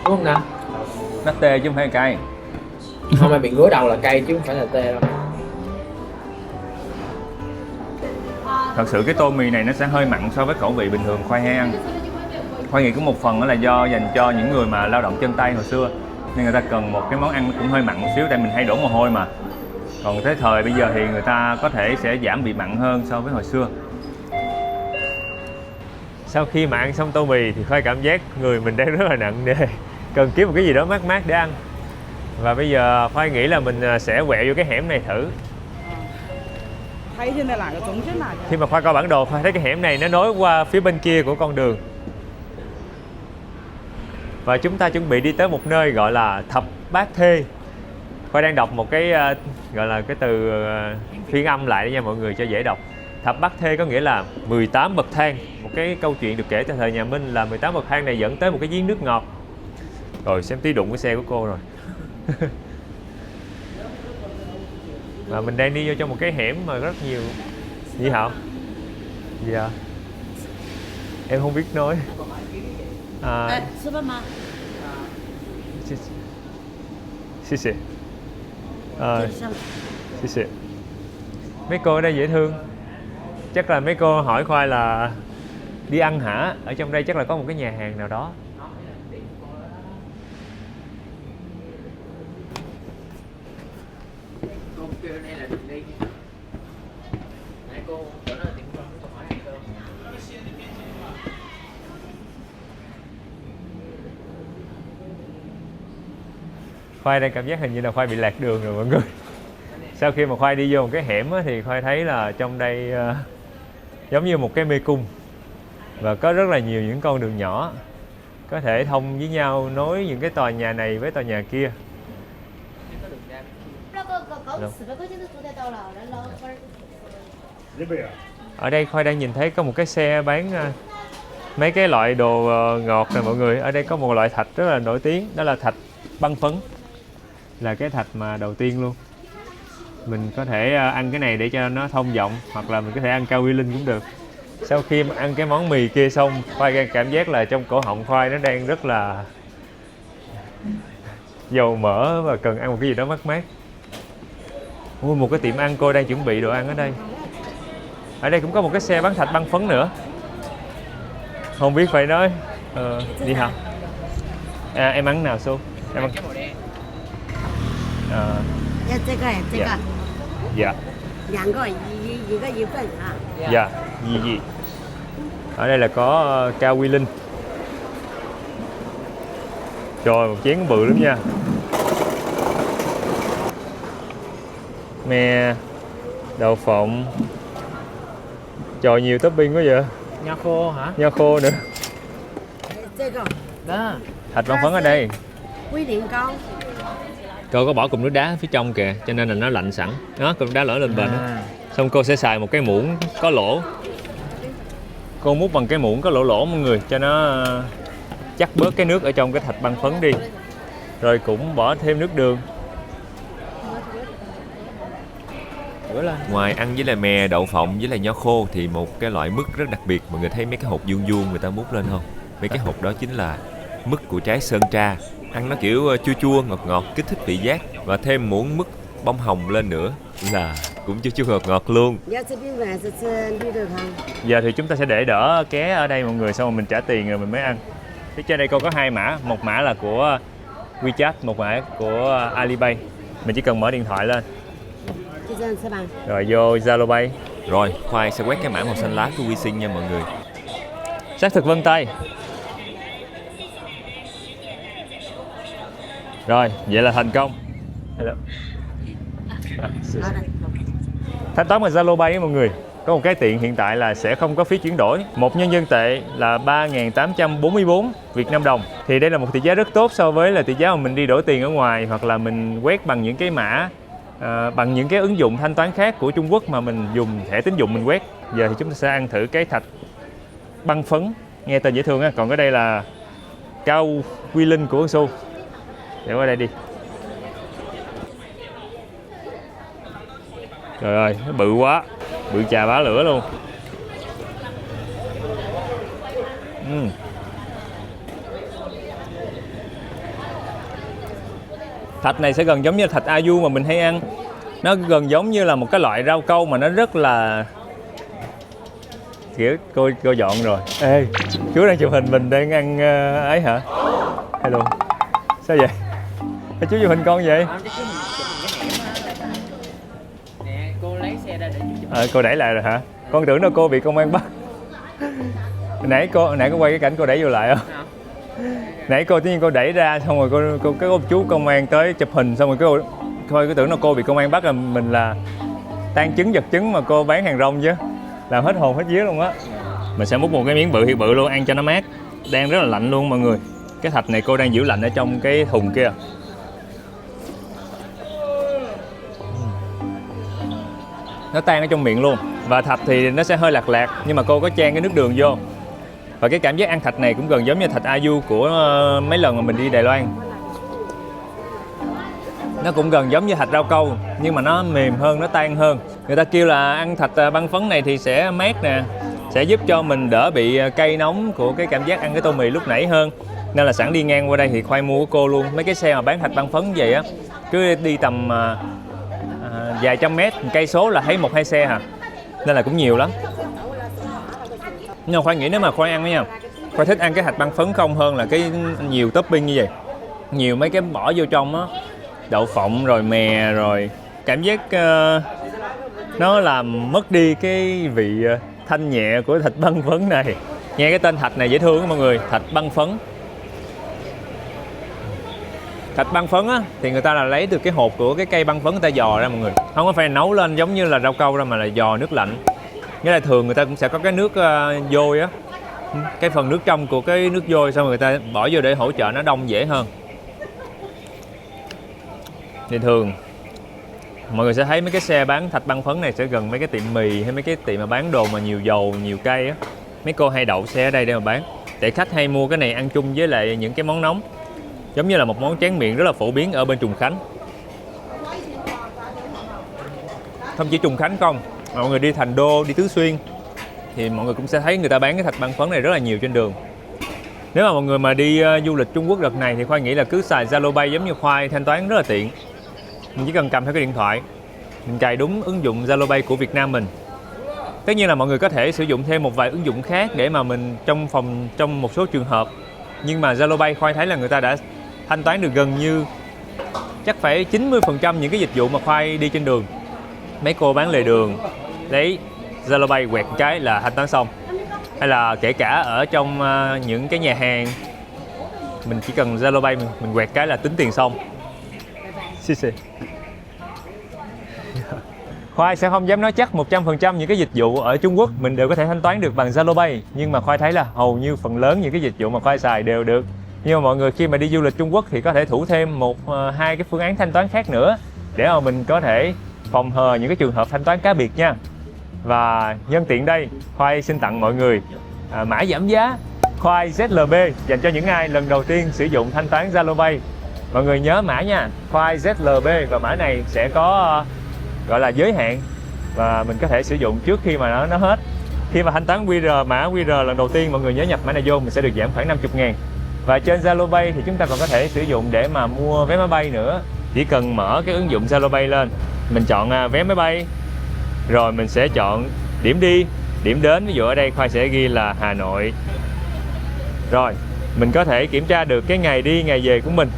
Đúng không nào? Nó tê chứ không phải cay. Không, mà bị ngứa đầu là cay chứ không phải là tê đâu. Thật sự cái tô mì này nó sẽ hơi mặn so với khẩu vị bình thường Khoai hay ăn. Khoai nghĩ có một phần đó là do dành cho những người mà lao động chân tay hồi xưa, nên người ta cần một cái món ăn cũng hơi mặn một xíu, tại mình hay đổ mồ hôi mà. Còn tới thời bây giờ thì người ta có thể sẽ giảm bị mặn hơn so với hồi xưa. Sau khi mà ăn xong tô mì thì Khoai cảm giác người mình đang rất là nặng nề, cần kiếm một cái gì đó mát mát để ăn. Và bây giờ Khoai nghĩ là mình sẽ quẹo vô cái hẻm này thử. Khi mà Khoai coi bản đồ, Khoai thấy cái hẻm này nó nối qua phía bên kia của con đường. Và chúng ta chuẩn bị đi tới một nơi gọi là Thập Bát Thê. Khoai đang đọc một cái gọi là cái từ phiên âm lại nha mọi người cho dễ đọc. Thập Bát Thê có nghĩa là 18 bậc thang. Một cái câu chuyện được kể từ thời nhà Minh là 18 bậc thang này dẫn tới một cái giếng nước ngọt. Rồi xem tí đụng cái xe của cô rồi. Và mình đang đi vô trong một cái hẻm mà rất nhiều. Gì hả? Dạ. Em không biết nói. Xì xì. Xì xì. Mấy cô ở đây dễ thương. Chắc là mấy cô hỏi Khoai là đi ăn hả? Ở trong đây chắc là có một cái nhà hàng nào đó. Cô kêu đây là đường đi. Nãy cô chỗ đó là tiệm cơm, cô hỏi ăn cơm. Khoai đang cảm giác hình như là Khoai bị lạc đường rồi mọi người. Sau khi mà Khoai đi vô một cái hẻm á, thì Khoai thấy là trong đây giống như một cái mê cung. Và có rất là nhiều những con đường nhỏ có thể thông với nhau, nối những cái tòa nhà này với tòa nhà kia. Ở đây Khoai đang nhìn thấy có một cái xe bán mấy cái loại đồ ngọt này mọi người. Ở đây có một loại thạch rất là nổi tiếng, đó là thạch băng phấn. Là cái thạch mà đầu tiên luôn. Mình có thể ăn cái này để cho nó thông giọng, hoặc là mình có thể ăn cao quy linh cũng được. Sau khi mà ăn cái món mì kia xong, Khoai cảm giác là trong cổ họng Khoai nó đang rất là dầu mỡ và cần ăn một cái gì đó mát mát. Một cái tiệm ăn cô đang chuẩn bị đồ ăn ở đây. Ở đây cũng có một cái xe bán thạch băng phấn nữa. Không biết phải nói đi học. Em ăn nào Su? Em ăn cái màu đen. Dạ. Dạ, gì. Ở đây là có cao quy linh. Trời, một chén bự lắm nha. Me, đậu phộng. Trời, nhiều topping quá vậy. Nho khô hả? Nho khô nữa. Đó. Thạch băng phấn ở đây. Cô có bỏ cục nước đá phía trong kìa, cho nên là nó lạnh sẵn. Đó, cục nước đá lỡ lên bền. Xong cô sẽ xài một cái muỗng có lỗ. Cô múc bằng cái muỗng có lỗ mọi người, cho nó chắc bớt cái nước ở trong cái thạch băng phấn đi. Rồi cũng bỏ thêm nước đường. Ngoài ăn với lại mè, đậu phộng với lại nho khô thì một cái loại mứt rất đặc biệt. Mọi người thấy mấy cái hột vuông vuông người ta múc lên không? Mấy cái hột đó chính là mứt của trái sơn tra. Ăn nó kiểu chua chua, ngọt ngọt, kích thích vị giác. Và thêm muỗng mứt bông hồng lên nữa là cũng chua chua ngọt ngọt luôn. Giờ thì chúng ta sẽ để đỡ ké ở đây mọi người, xong rồi mình trả tiền rồi mình mới ăn. Phía trên đây cô có hai mã, một mã là của WeChat, một mã của Alipay. Mình chỉ cần mở điện thoại lên rồi vô Zalo Pay. Rồi Khoai sẽ quét cái mã màu xanh lá của WeSing nha mọi người. Xác thực vân tay. Rồi vậy là thành công. Hello. Thanh toán bằng Zalo Pay mọi người. Có một cái tiện hiện tại là sẽ không có phí chuyển đổi. Một nhân dân tệ là 3.844 Việt Nam đồng. Thì đây là một tỷ giá rất tốt so với là tỷ giá mà mình đi đổi tiền ở ngoài, hoặc là mình quét bằng những cái mã bằng những cái ứng dụng thanh toán khác của Trung Quốc mà mình dùng thẻ tín dụng mình quét. Giờ thì chúng ta sẽ ăn thử cái thạch băng phấn, nghe tên dễ thương á. Còn cái đây là cao quy linh của Su. Để qua đây đi. Trời ơi, nó bự quá, bự chà bá lửa luôn. Thạch này sẽ gần giống như thạch Ayu mà mình hay ăn. Nó gần giống như là một cái loại rau câu mà nó rất là kiểu cô dọn rồi. Ê, chú đang chụp hình, mình đang ăn ấy hả? Hello. Sao vậy? Ê, chú chụp hình con vậy? Nè, cô lấy xe ra để chú chụp. Cô đẩy lại rồi hả? Con tưởng đâu cô bị công an bắt. Nãy có quay cái cảnh cô đẩy vô lại không? Nãy tự nhiên cô đẩy ra xong rồi cái chú công an tới chụp hình, xong rồi cô tưởng là cô bị công an bắt, là mình là tang chứng vật chứng mà cô bán hàng rong chứ. Làm hết hồn hết vía luôn á. Mình sẽ múc một cái miếng bự thiệt bự luôn, ăn cho nó mát. Đang rất là lạnh luôn mọi người. Cái thạch này cô đang giữ lạnh ở trong cái thùng kia. Nó tan ở trong miệng luôn. Và thạch thì nó sẽ hơi lạc lạc, nhưng mà cô có chan cái nước đường vô. Và cái cảm giác ăn thạch này cũng gần giống như thạch Ayu của mấy lần mà mình đi Đài Loan. Nó cũng gần giống như thạch rau câu, nhưng mà nó mềm hơn, nó tan hơn. Người ta kêu là ăn thạch băng phấn này thì sẽ mát nè, sẽ giúp cho mình đỡ bị cay nóng của cái cảm giác ăn cái tô mì lúc nãy hơn. Nên là sẵn đi ngang qua đây thì khoai mua của cô luôn. Mấy cái xe mà bán thạch băng phấn vậy á, cứ đi tầm vài trăm mét, cây số là thấy 1-2 xe hả. Nên là cũng nhiều lắm. Nhưng mà Khoai nghĩ nếu mà Khoai ăn đó nha, Khoai thích ăn cái thạch băng phấn không hơn là cái nhiều topping như vậy. Nhiều mấy cái bỏ vô trong á, đậu phộng rồi mè rồi cảm giác nó làm mất đi cái vị thanh nhẹ của thạch băng phấn này. Nghe cái tên thạch này dễ thương đó mọi người, thạch băng phấn. Thạch băng phấn á thì người ta là lấy từ cái hột của cái cây băng phấn người ta giò ra mọi người, không có phải nấu lên giống như là rau câu ra mà là giò nước lạnh. Nghĩa là thường người ta cũng sẽ có cái nước vôi á, cái phần nước trong của cái nước vôi, xong rồi người ta bỏ vô để hỗ trợ nó đông dễ hơn. Thì thường mọi người sẽ thấy mấy cái xe bán thạch băng phấn này sẽ gần mấy cái tiệm mì hay mấy cái tiệm mà bán đồ mà nhiều dầu nhiều cay á. Mấy cô hay đậu xe ở đây để mà bán, để khách hay mua cái này ăn chung với lại những cái món nóng, giống như là một món tráng miệng rất là phổ biến ở bên Trùng Khánh. Không chỉ Trùng Khánh không, mọi người đi Thành Đô, đi Tứ Xuyên thì mọi người cũng sẽ thấy người ta bán cái thạch băng phấn này rất là nhiều trên đường. Nếu mà mọi người mà đi du lịch Trung Quốc đợt này thì Khoai nghĩ là cứ xài Zalo Pay giống như Khoai, thanh toán rất là tiện. Mình chỉ cần cầm theo cái điện thoại, mình cài đúng ứng dụng Zalo Pay của Việt Nam mình. Tất nhiên là mọi người có thể sử dụng thêm một vài ứng dụng khác để mà mình trong một số trường hợp. Nhưng mà Zalo Pay Khoai thấy là người ta đã thanh toán được gần như chắc phải 90% những cái dịch vụ mà Khoai đi trên đường. Mấy cô bán lề đường đấy, Zalo Pay quẹt cái là thanh toán xong. Hay là kể cả ở trong những cái nhà hàng, mình chỉ cần Zalo Pay mình quẹt cái là tính tiền xong. Xì xì. Khoai sẽ không dám nói chắc 100% những cái dịch vụ ở Trung Quốc mình đều có thể thanh toán được bằng Zalo Pay, nhưng mà Khoai thấy là hầu như phần lớn những cái dịch vụ mà Khoai xài đều được. Nhưng mà mọi người khi mà đi du lịch Trung Quốc thì có thể thủ thêm 1-2 cái phương án thanh toán khác nữa để mà mình có thể phòng hờ những cái trường hợp thanh toán cá biệt nha. Và nhân tiện đây, Khoai xin tặng mọi người mã giảm giá Khoai ZLB dành cho những ai lần đầu tiên sử dụng thanh toán Zalo Pay. Mọi người nhớ mã nha, Khoai ZLB, và mã này sẽ có gọi là giới hạn và mình có thể sử dụng trước khi mà nó hết. Khi mà thanh toán mã QR lần đầu tiên, mọi người nhớ nhập mã này vô, mình sẽ được giảm khoảng 50.000. Và trên Zalo Pay thì chúng ta còn có thể sử dụng để mà mua vé máy bay nữa. Chỉ cần mở cái ứng dụng Zalo Pay lên, mình chọn vé máy bay, rồi mình sẽ chọn điểm đi, điểm đến. Ví dụ ở đây Khoai sẽ ghi là Hà Nội. Rồi mình có thể kiểm tra được cái ngày đi ngày về của mình,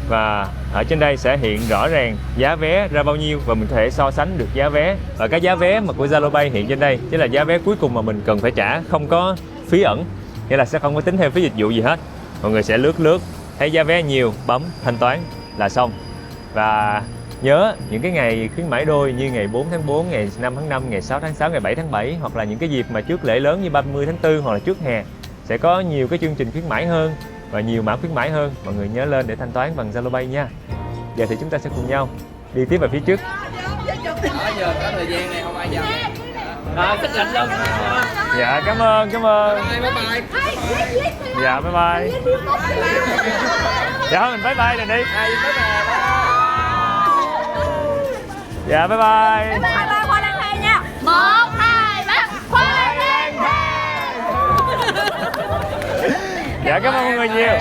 và ở trên đây sẽ hiện rõ ràng giá vé ra bao nhiêu, và mình có thể so sánh được giá vé. Và cái giá vé mà của Zalo Pay hiện trên đây chính là giá vé cuối cùng mà mình cần phải trả, không có phí ẩn, nghĩa là sẽ không có tính thêm phí dịch vụ gì hết. Mọi người sẽ lướt thấy giá vé nhiều, bấm thanh toán là xong. Và nhớ những cái ngày khuyến mãi đôi như ngày 4 tháng 4, ngày 5 tháng 5, ngày 6 tháng 6, ngày 7 tháng 7, hoặc là những cái dịp mà trước lễ lớn như 30 tháng 4 hoặc là trước hè, sẽ có nhiều cái chương trình khuyến mãi hơn và nhiều mã khuyến mãi hơn. Mọi người nhớ lên để thanh toán bằng Zalo Pay nha. Giờ thì chúng ta sẽ cùng nhau đi tiếp về phía trước. Đó giờ có thời gian này không ai dần. Thích rảnh luôn. Dạ cảm ơn. Bye bye. Dạ bye bye. Dạ mình bye bye rồi đi. Dạ bye bye. Khoai lang thang nha. 1, 2, 3. Khoai lang thang. Dạ cảm ơn mọi người nhiều.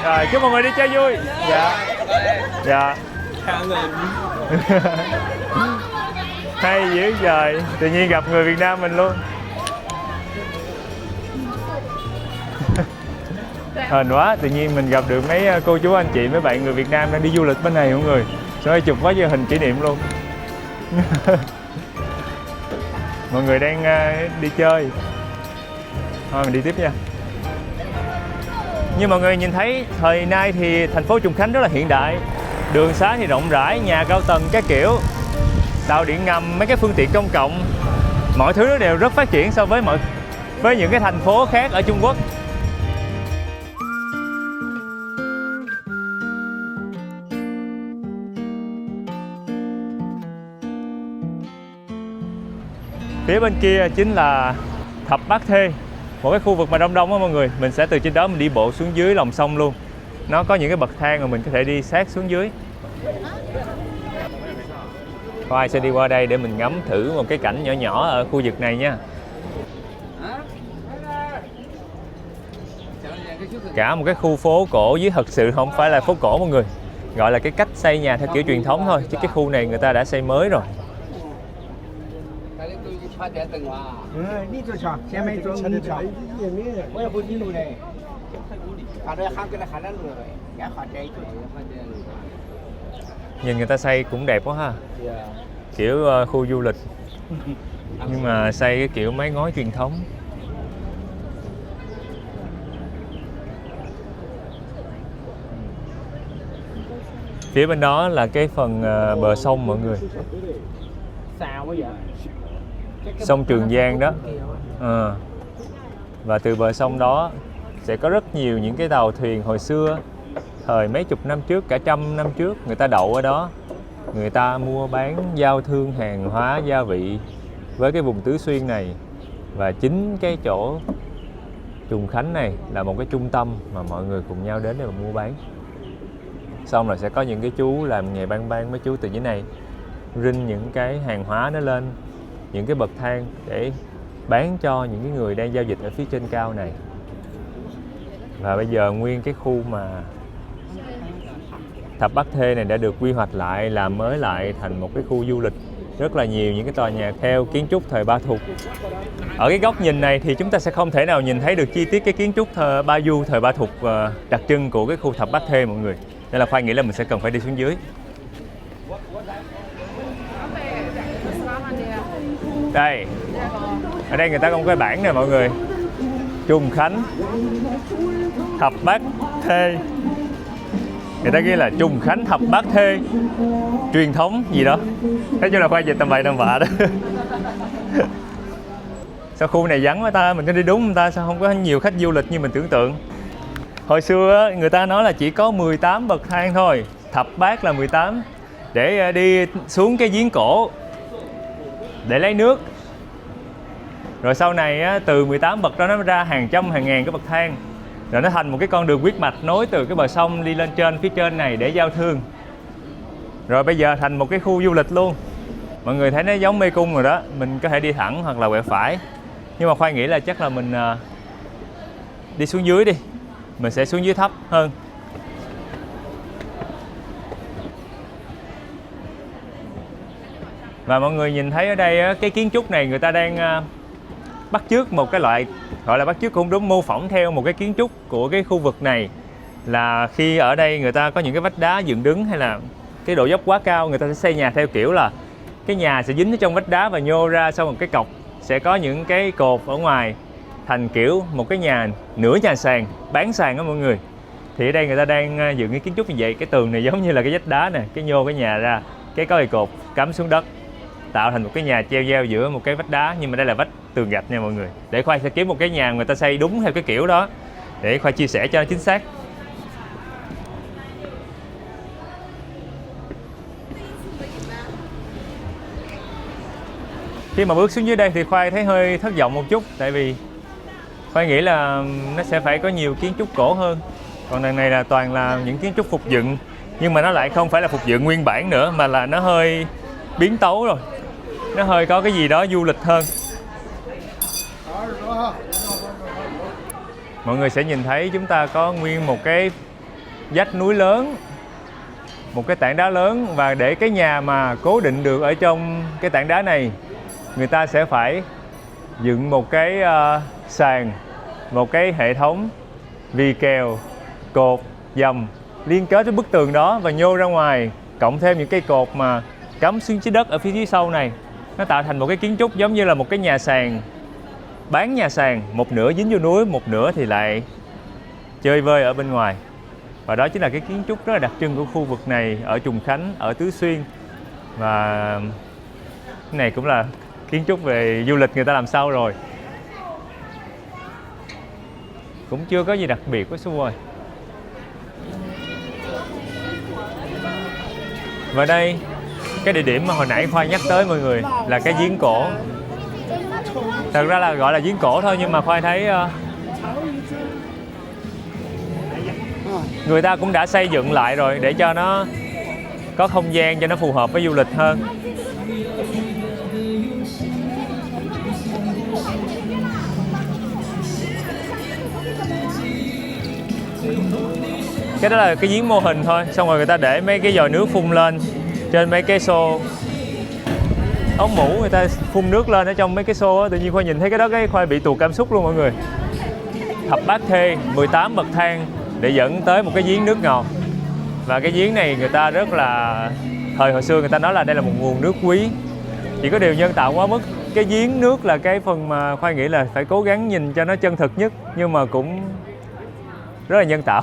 Rồi chúc mọi người đi chơi vui. Dạ. Hay dữ trời, tự nhiên gặp người Việt Nam mình luôn. Hên quá, tự nhiên mình gặp được mấy cô chú anh chị, mấy bạn người Việt Nam đang đi du lịch bên này mọi người. Rồi chụp quá giờ hình kỷ niệm luôn. Mọi người đang đi chơi. Thôi mình đi tiếp nha. Như mọi người nhìn thấy, thời nay thì thành phố Trùng Khánh rất là hiện đại. Đường xá thì rộng rãi, nhà cao tầng các kiểu, tàu điện ngầm, mấy cái phương tiện công cộng, mọi thứ nó đều rất phát triển so với những cái thành phố khác ở Trung Quốc. Phía bên kia chính là Thập Bát Thê, một cái khu vực mà đông đông á mọi người. Mình sẽ từ trên đó mình đi bộ xuống dưới lòng sông luôn. Nó có những cái bậc thang mà mình có thể đi sát xuống dưới. Khoai sẽ đi qua đây để mình ngắm thử một cái cảnh nhỏ nhỏ ở khu vực này nha. Cả một cái khu phố cổ dưới thật sự không phải là phố cổ mọi người. Gọi là cái cách xây nhà theo kiểu truyền thống thôi. Chứ cái khu này người ta đã xây mới rồi. 你坐下，先没坐你坐，我也不记录嘞。他这喊给他喊了路嘞，也喊这一句。 Nhìn người ta xây cũng đẹp quá ha. Kiểu khu du lịch. Nhưng mà xây cái kiểu mái ngói truyền thống. Phía bên đó là cái phần bờ sông mọi người. Sông Trường Giang đó. Và từ bờ sông đó sẽ có rất nhiều những cái tàu thuyền hồi xưa, thời mấy chục năm trước, cả trăm năm trước, người ta đậu ở đó. Người ta mua bán, giao thương hàng hóa, gia vị với cái vùng Tứ Xuyên này. Và chính cái chỗ Trùng Khánh này là một cái trung tâm mà mọi người cùng nhau đến để mà mua bán. Xong rồi sẽ có những cái chú làm nghề ban mấy chú từ dưới này rinh những cái hàng hóa nó lên những cái bậc thang để bán cho những cái người đang giao dịch ở phía trên cao này. Và bây giờ nguyên cái khu mà Thập Bát Thê này đã được quy hoạch lại, làm mới lại thành một cái khu du lịch. Rất là nhiều những cái tòa nhà theo kiến trúc thời Ba Thục. Ở cái góc nhìn này thì chúng ta sẽ không thể nào nhìn thấy được chi tiết cái kiến trúc Ba Du thời Ba Thục đặc trưng của cái khu Thập Bát Thê mọi người. Nên là Khoai nghĩ là mình sẽ cần phải đi xuống dưới. Đây, ở đây người ta có một cái bảng này mọi người. Trùng Khánh Thập Bát Thê. Người ta ghi là Trùng Khánh Thập Bát Thê truyền thống gì đó. Nói chung là Khoai dịch tầm bậy tầm bạ đó. Sao khu này vắng quá ta, mình có đi đúng không ta? Sao không có nhiều khách du lịch như mình tưởng tượng? Hồi xưa người ta nói là chỉ có 18 bậc thang thôi, thập bát là 18, để đi xuống cái giếng cổ để lấy nước. Rồi sau này từ 18 bậc đó nó ra hàng trăm hàng ngàn cái bậc thang. Rồi nó thành một cái con đường huyết mạch nối từ cái bờ sông đi lên trên phía trên này để giao thương. Rồi bây giờ thành một cái khu du lịch luôn. Mọi người thấy nó giống mê cung rồi đó. Mình có thể đi thẳng hoặc là quẹo phải. Nhưng mà Khoai nghĩ là chắc là mình đi xuống dưới đi. Mình sẽ xuống dưới thấp hơn. Và mọi người nhìn thấy ở đây cái kiến trúc này người ta đang bắt chước một cái loại, gọi là bắt chước cũng đúng, mô phỏng theo một cái kiến trúc của cái khu vực này. Là khi ở đây người ta có những cái vách đá dựng đứng hay là cái độ dốc quá cao, người ta sẽ xây nhà theo kiểu là cái nhà sẽ dính ở trong vách đá và nhô ra sau một cái cọc sẽ có những cái cột ở ngoài, thành kiểu một cái nhà nửa nhà sàn, bán sàn đó mọi người. Thì ở đây người ta đang dựng cái kiến trúc như vậy. Cái tường này giống như là cái vách đá nè, cái nhô cái nhà ra, cái có cây cột cắm xuống đất, tạo thành một cái nhà treo deo giữa một cái vách đá. Nhưng mà đây là vách tường gạch nha mọi người. Để Khoai sẽ kiếm một cái nhà người ta xây đúng theo cái kiểu đó để Khoai chia sẻ cho nó chính xác. Khi mà bước xuống dưới đây thì Khoai thấy hơi thất vọng một chút. Tại vì Khoai nghĩ là nó sẽ phải có nhiều kiến trúc cổ hơn. Còn đằng này là toàn là những kiến trúc phục dựng. Nhưng mà nó lại không phải là phục dựng nguyên bản nữa, mà là nó hơi biến tấu rồi. Nó hơi có cái gì đó du lịch hơn. Mọi người sẽ nhìn thấy chúng ta có nguyên một cái vách núi lớn, một cái tảng đá lớn. Và để cái nhà mà cố định được ở trong cái tảng đá này, người ta sẽ phải dựng một cái sàn, một cái hệ thống vì kèo, cột, dầm liên kết với bức tường đó và nhô ra ngoài, cộng thêm những cây cột mà cắm xuống dưới đất ở phía dưới sau này, nó tạo thành một cái kiến trúc giống như là một cái nhà sàn, bán nhà sàn, một nửa dính vô núi, một nửa thì lại chơi vơi ở bên ngoài. Và đó chính là cái kiến trúc rất là đặc trưng của khu vực này ở Trùng Khánh, ở Tứ Xuyên. Và cái này cũng là kiến trúc về du lịch người ta làm sau rồi. Cũng chưa có gì đặc biệt với Xu ơi. Và đây, cái địa điểm mà hồi nãy Khoai nhắc tới mọi người là cái giếng cổ. Thật ra là gọi là giếng cổ thôi, nhưng mà Khoai thấy người ta cũng đã xây dựng lại rồi để cho nó có không gian cho nó phù hợp với du lịch hơn. Cái đó là cái giếng mô hình thôi, xong rồi người ta để mấy cái vòi nước phun lên trên mấy cái xô ống mũ, người ta phun nước lên ở trong mấy cái xô á. Tự nhiên Khoai nhìn thấy cái đó cái Khoai bị tụt cảm xúc luôn mọi người. Thập bát thê, 18 bậc thang để dẫn tới một cái giếng nước ngọt. Và cái giếng này người ta rất là, thời hồi xưa người ta nói là đây là một nguồn nước quý. Chỉ có điều nhân tạo quá mức. Cái giếng nước là cái phần mà Khoai nghĩ là phải cố gắng nhìn cho nó chân thực nhất, nhưng mà cũng rất là nhân tạo.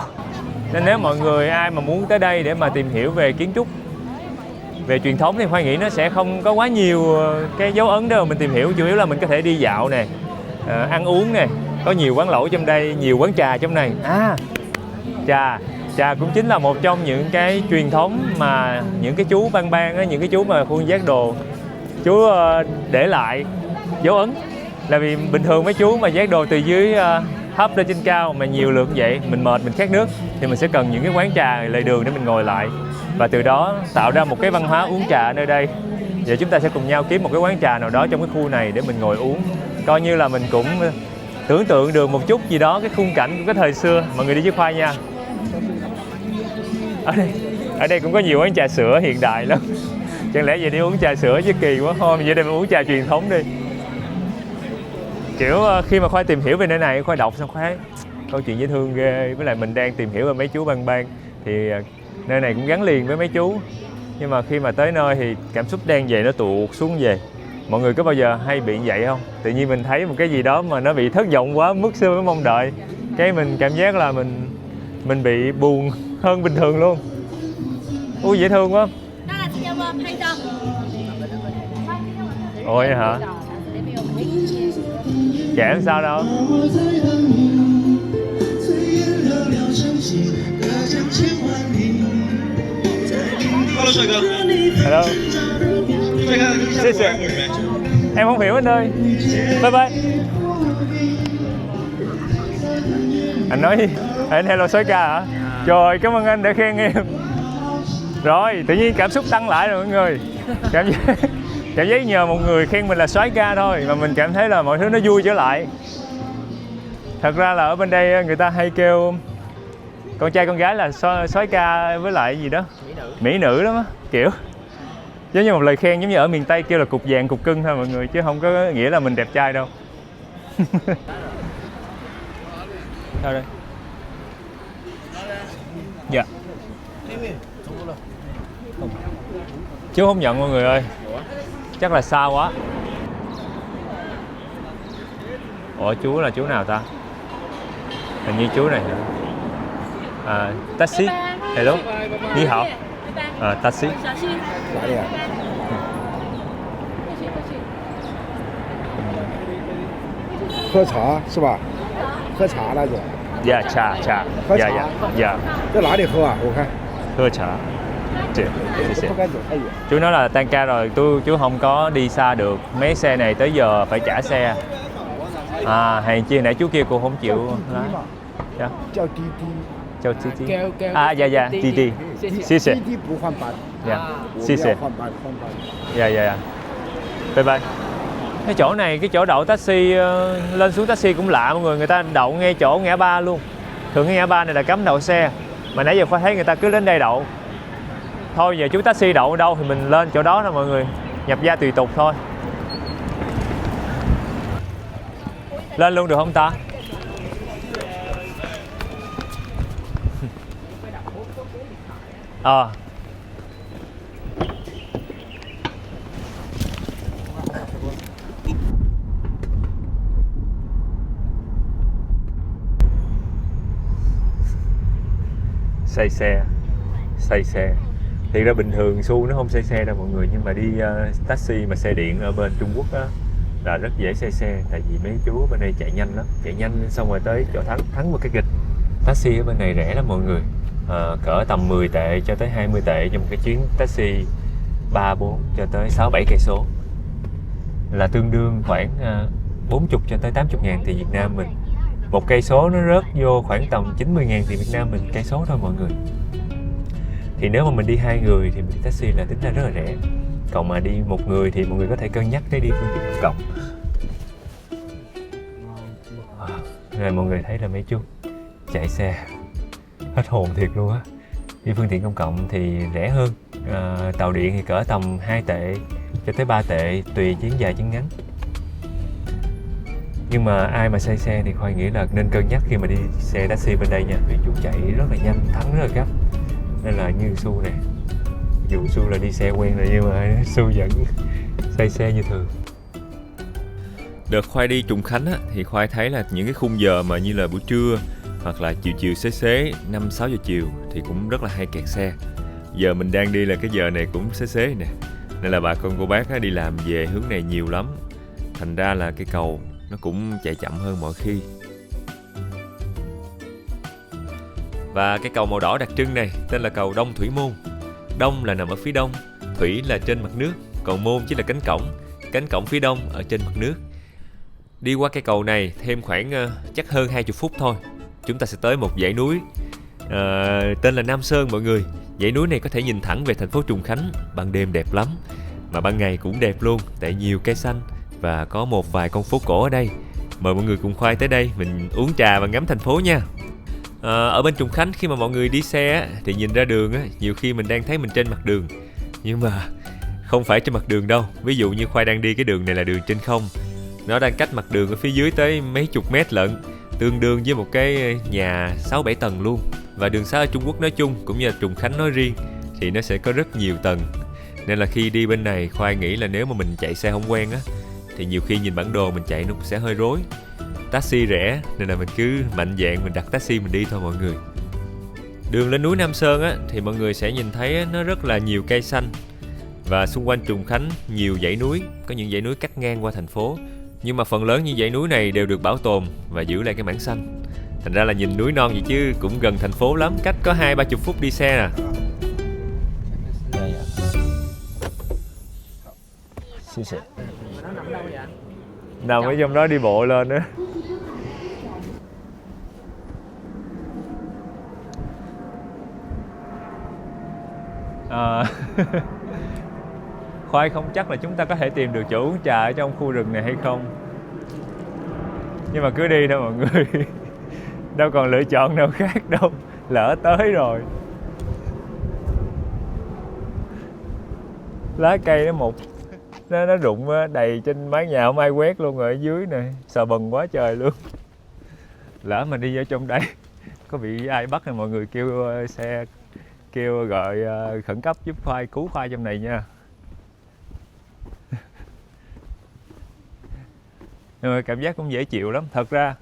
Nên nếu mọi người ai mà muốn tới đây để mà tìm hiểu về kiến trúc, về truyền thống thì Khoai nghĩ nó sẽ không có quá nhiều cái dấu ấn đâu mình tìm hiểu. Chủ yếu là mình có thể đi dạo nè, ăn uống nè, có nhiều quán lẩu trong đây, nhiều quán trà trong này. Trà cũng chính là một trong những cái truyền thống mà những cái chú bang á, những cái chú mà khuôn vác đồ, chú để lại dấu ấn. Là vì bình thường mấy chú mà vác đồ từ dưới hấp lên trên cao mà nhiều lượt vậy, mình mệt, mình khát nước thì mình sẽ cần những cái quán trà lề đường để mình ngồi lại, và từ đó tạo ra một cái văn hóa uống trà ở nơi đây. Vậy chúng ta sẽ cùng nhau kiếm một cái quán trà nào đó trong cái khu này để mình ngồi uống, coi như là mình cũng tưởng tượng được một chút gì đó cái khung cảnh của cái thời xưa. Mọi người đi với Khoai nha. Ở đây cũng có nhiều quán trà sữa hiện đại lắm. Chẳng lẽ về đi uống trà sữa chứ kỳ quá. Thôi mình về đây mình uống trà truyền thống đi. Kiểu khi mà Khoai tìm hiểu về nơi này, Khoai đọc xong Khoai câu chuyện dễ thương ghê. Với lại mình đang tìm hiểu về mấy chú bang thì nơi này cũng gắn liền với mấy chú. Nhưng mà khi mà tới nơi thì cảm xúc đang về nó tụt xuống về. Mọi người có bao giờ hay bị vậy không? Tự nhiên mình thấy một cái gì đó mà nó bị thất vọng quá, mức xưa mới mong đợi, cái mình cảm giác là mình bị buồn hơn bình thường luôn. Ui dễ thương quá. Ôi hả? Kể làm sao đâu. Hello. Em không hiểu anh ơi. Bye bye. Anh nói anh hello soái ca hả? Trời, cảm ơn anh đã khen em. Rồi, tự nhiên cảm xúc tăng lại rồi mọi người. Cảm giác nhờ một người khen mình là soái ca thôi mà mình cảm thấy là mọi thứ nó vui trở lại. Thật ra là ở bên đây người ta hay kêu con trai con gái là soái ca với lại gì đó mỹ nữ lắm á, kiểu giống như một lời khen, giống như ở miền Tây kêu là cục vàng cục cưng thôi mọi người, chứ không có nghĩa là mình đẹp trai đâu. Sao đây? Dạ. Chú không nhận mọi người ơi. Chắc là xa quá. Ủa chú là chú nào ta? Hình như chú này hả? Taxi. Hello. Ni hao. Taxi.喝茶是吧？喝茶那种。Dạ, trà.喝Dạ,茶。 dạ, dạ. 在哪里喝啊？我看。 喝trà. Chị. 不该走太远。 Chú nói là tan ca rồi, chú không có đi xa được. Mấy xe này tới giờ phải trả xe. Hèn chi nãy chú kia cô không chịu lái. Dạ. 叫滴滴。 Chào Chi Chi. Dạ, Chi Chi. Xí xì. 滴滴不换班。 Dạ. 我 Xí 不 xì. 要换班，换班。 Dạ. Bye bye. Cái chỗ này, cái chỗ đậu taxi, lên xuống taxi cũng lạ mọi người. Người ta đậu ngay chỗ ngã ba luôn. Thường cái ngã ba này là cấm đậu xe. Mà nãy giờ Khoa thấy người ta cứ đến đây đậu. Thôi giờ chú taxi đậu ở đâu thì mình lên chỗ đó thôi mọi người. Nhập gia tùy tục thôi. Lên luôn được không ta? Say xe. Thì ra bình thường Su nó không say xe đâu mọi người, nhưng mà đi taxi mà xe điện ở bên Trung Quốc á là rất dễ say xe, tại vì mấy chú bên đây chạy nhanh lắm, chạy nhanh xong rồi tới chỗ thắng một cái kịch. Taxi ở bên này rẻ lắm mọi người, cỡ tầm 10 tệ cho tới 20 tệ cho một cái chuyến taxi 3-4 cho tới 6-7 cây số, là tương đương khoảng 40 cho tới 80 ngàn tiền Việt Nam mình. Một cây số nó rớt vô khoảng tầm 90 ngàn tiền Việt Nam mình cây số thôi mọi người. Thì nếu mà mình đi 2 người thì mình đi taxi là tính ra rất là rẻ. Còn mà đi một người thì mọi người có thể cân nhắc để đi phương tiện công cộng. Rồi mọi người thấy là mấy chú chạy xe hết hồn thiệt luôn á. Đi phương tiện công cộng thì rẻ hơn. Tàu điện thì cỡ tầm 2 tệ cho tới 3 tệ tùy chuyến dài chuyến ngắn. Nhưng mà ai mà say xe thì Khoai nghĩ là nên cân nhắc khi mà đi xe taxi bên đây nha, vì chú chạy rất là nhanh, thắng rất là gấp. Nên là như Su nè, dù Su là đi xe quen rồi nhưng mà Su vẫn say xe như thường. Đợt Khoai đi Trùng Khánh á, thì Khoai thấy là những cái khung giờ mà như là buổi trưa hoặc là chiều xế 5-6 giờ chiều thì cũng rất là hay kẹt xe. Giờ mình đang đi là cái giờ này cũng xế nè, nên là bà con cô bác á, đi làm về hướng này nhiều lắm. Thành ra là cái cầu nó cũng chạy chậm hơn mọi khi. Và cái cầu màu đỏ đặc trưng này tên là cầu Đông Thủy Môn. Đông là nằm ở phía đông, Thủy là trên mặt nước, còn Môn chỉ là cánh cổng phía đông ở trên mặt nước. Đi qua cây cầu này thêm khoảng chắc hơn 20 phút thôi, chúng ta sẽ tới một dãy núi tên là Nam Sơn mọi người. Dãy núi này có thể nhìn thẳng về thành phố Trùng Khánh, ban đêm đẹp lắm, mà ban ngày cũng đẹp luôn, tại nhiều cây xanh và có một vài con phố cổ ở đây. Mời mọi người cùng Khoai tới đây mình uống trà và ngắm thành phố nha. Ở bên Trùng Khánh khi mà mọi người đi xe thì nhìn ra đường á, nhiều khi mình đang thấy mình trên mặt đường, nhưng mà không phải trên mặt đường đâu. Ví dụ như Khoai đang đi cái đường này là đường trên không, nó đang cách mặt đường ở phía dưới tới mấy chục mét lận, tương đương với một cái nhà 6-7 tầng luôn. Và đường xá ở Trung Quốc nói chung cũng như là Trùng Khánh nói riêng thì nó sẽ có rất nhiều tầng, nên là khi đi bên này Khoai nghĩ là nếu mà mình chạy xe không quen á thì nhiều khi nhìn bản đồ mình chạy nó cũng sẽ hơi rối. Taxi rẻ nên là mình cứ mạnh dạn mình đặt taxi mình đi thôi mọi người. Đường lên núi Nam Sơn á thì mọi người sẽ nhìn thấy á, nó rất là nhiều cây xanh, và xung quanh Trùng Khánh nhiều dãy núi, có những dãy núi cắt ngang qua thành phố, nhưng mà phần lớn những dãy núi này đều được bảo tồn và giữ lại cái mảng xanh. Thành ra là nhìn núi non vậy chứ cũng gần thành phố lắm, cách có 20-30 phút đi xe nè. Nằm ở trong đó đi bộ lên á. Khoai không chắc là chúng ta có thể tìm được chỗ uống trà ở trong khu rừng này hay không, nhưng mà cứ đi thôi mọi người. Đâu còn lựa chọn nào khác đâu, lỡ tới rồi. Lá cây nó rụng đầy trên mái nhà, không ai quét luôn rồi ở dưới này, sợ bần quá trời luôn. Lỡ mà đi ở trong đây có bị ai bắt thì mọi người kêu gọi khẩn cấp giúp Khoai, cứu Khoai trong này nha. Nhưng mà cảm giác cũng dễ chịu lắm. Thật ra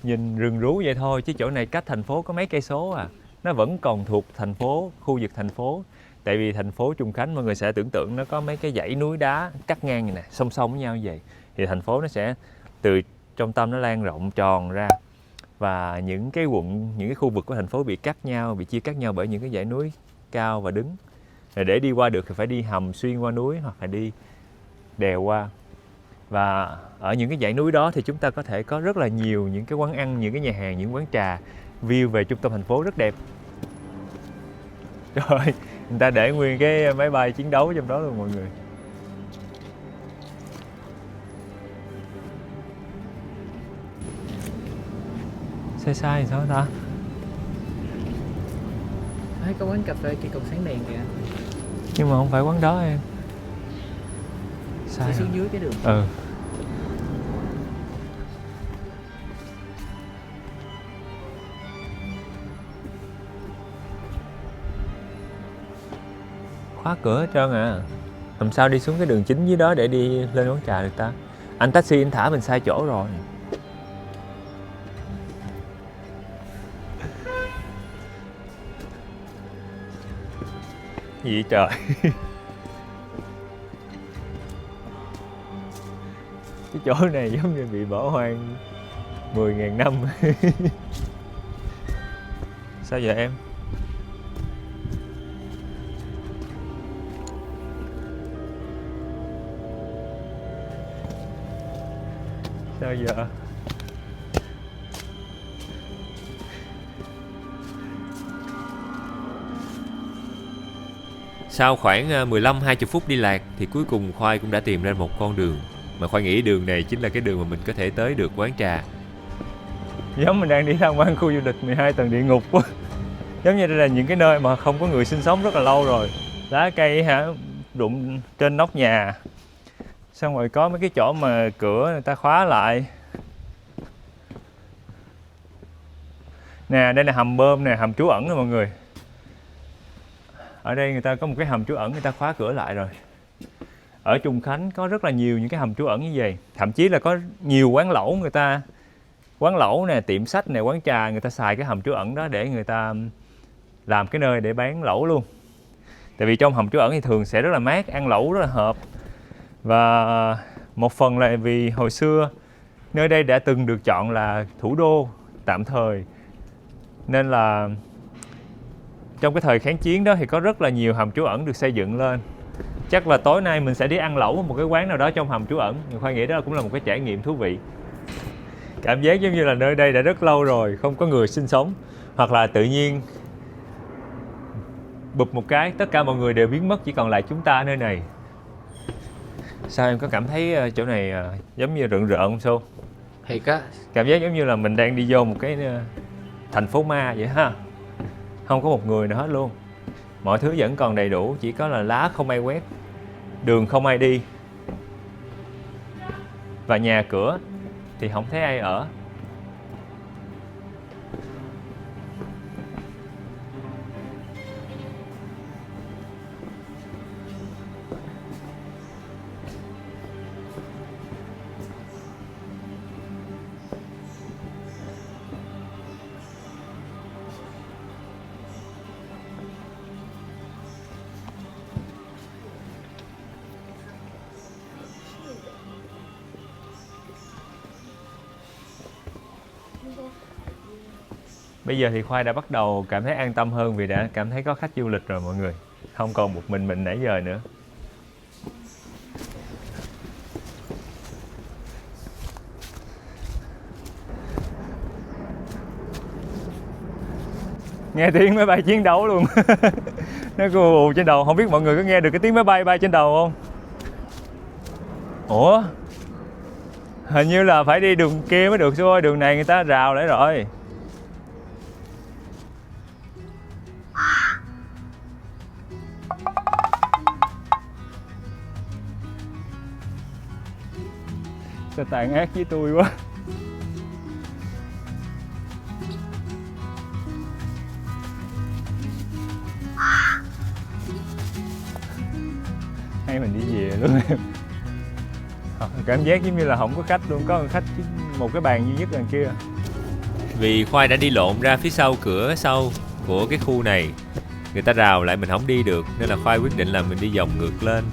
nhìn rừng rú vậy thôi chứ chỗ này cách thành phố có mấy cây số à, nó vẫn còn thuộc thành phố, khu vực thành phố. Tại vì thành phố Trùng Khánh mọi người sẽ tưởng tượng nó có mấy cái dãy núi đá cắt ngang như này, song song với nhau như vậy, thì thành phố nó sẽ từ trong tâm nó lan rộng tròn ra, và những cái quận, những cái khu vực của thành phố bị chia cắt nhau bởi những cái dãy núi cao và đứng. Rồi để đi qua được thì phải đi hầm xuyên qua núi hoặc là đi đèo qua. Và ở những cái dãy núi đó thì chúng ta có thể có rất là nhiều những cái quán ăn, những cái nhà hàng, những quán trà, view về trung tâm thành phố rất đẹp. Trời, người ta để nguyên cái máy bay chiến đấu trong đó luôn mọi người. Sai thì sao ta? Thấy có quán cà phê kia còn sáng đèn kìa. Nhưng mà không phải quán đó em. Sai xuống dưới cái đường. Ừ. khóa cửa hết trơn à. Làm sao đi xuống cái đường chính dưới đó để đi lên quán trà được ta? Anh taxi anh thả mình sai chỗ rồi. Gì vậy trời? Cái chỗ này giống như bị bỏ hoang 10.000 năm. Sao vậy em? Sao giờ? Sau khoảng 15-20 phút đi lạc thì cuối cùng Khoai cũng đã tìm ra một con đường mà Khoai nghĩ đường này chính là cái đường mà mình có thể tới được quán trà. Giống mình đang đi tham quan khu du lịch 12 tầng địa ngục quá. Giống như đây là những cái nơi mà không có người sinh sống rất là lâu rồi. Lá cây hả, đụng trên nóc nhà. Xong rồi có mấy cái chỗ mà cửa người ta khóa lại. Nè, đây là hầm bơm nè, hầm trú ẩn nè mọi người. Ở đây người ta có một cái hầm trú ẩn, người ta khóa cửa lại rồi. Ở Trùng Khánh có rất là nhiều những cái hầm trú ẩn như vậy. Thậm chí là có nhiều quán lẩu người ta, quán lẩu nè, tiệm sách nè, quán trà, người ta xài cái hầm trú ẩn đó để người ta làm cái nơi để bán lẩu luôn. Tại vì trong hầm trú ẩn thì thường sẽ rất là mát, ăn lẩu rất là hợp. Và một phần là vì hồi xưa nơi đây đã từng được chọn là thủ đô tạm thời, nên là trong cái thời kháng chiến đó thì có rất là nhiều hầm trú ẩn được xây dựng lên. Chắc là tối nay mình sẽ đi ăn lẩu ở một cái quán nào đó trong hầm trú ẩn. Mình Khoai nghĩ đó cũng là một cái trải nghiệm thú vị. Cảm giác giống như là nơi đây đã rất lâu rồi không có người sinh sống, hoặc là tự nhiên bụp một cái tất cả mọi người đều biến mất, chỉ còn lại chúng ta ở nơi này. Sao em có cảm thấy chỗ này giống như rợn rợn không Xô? Thiệt á. Cảm giác giống như là mình đang đi vô một cái thành phố ma vậy ha. Không có một người nào hết luôn. Mọi thứ vẫn còn đầy đủ, chỉ có là lá không ai quét, đường không ai đi, và nhà cửa thì không thấy ai ở. Bây giờ thì Khoai đã bắt đầu cảm thấy an tâm hơn vì đã cảm thấy có khách du lịch rồi mọi người. Không còn một mình nãy giờ nữa. Nghe tiếng máy bay chiến đấu luôn. Nó ù trên đầu. Không biết mọi người có nghe được cái tiếng máy bay bay trên đầu không? Ủa? Hình như là phải đi đường kia mới được thôi. Đường này người ta rào lại rồi. Sao tàn ác với tôi quá. Hay mình đi về luôn em. Cảm giác giống như là không có khách luôn, có khách một cái bàn duy nhất đằng kia. Vì Khoai đã đi lộn ra phía sau cửa sau của cái khu này, người ta rào lại mình không đi được, nên là Khoai quyết định là mình đi vòng ngược lên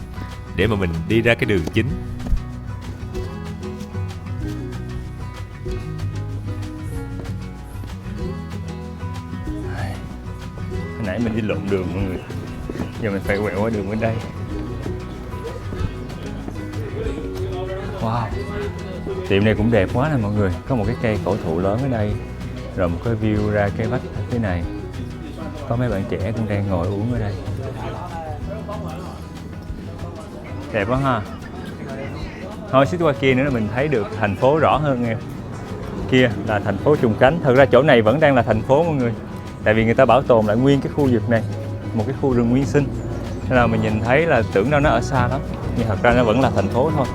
để mà mình đi ra cái đường chính. Hồi nãy mình đi lộn đường mọi người, giờ mình phải quẹo qua đường bên đây. Wow, tiệm này cũng đẹp quá nè mọi người. Có một cái cây cổ thụ lớn ở đây, rồi một cái view ra cái vách thế này. Có mấy bạn trẻ cũng đang ngồi uống ở đây. Đẹp quá ha. Thôi xích qua kia nữa là mình thấy được thành phố rõ hơn em. Kia là thành phố Trùng Khánh. Thật ra chỗ này vẫn đang là thành phố mọi người. Tại vì người ta bảo tồn lại nguyên cái khu vực này, một cái khu rừng nguyên sinh. Nên là mình nhìn thấy là tưởng đâu nó ở xa lắm, nhưng thật ra nó vẫn là thành phố thôi.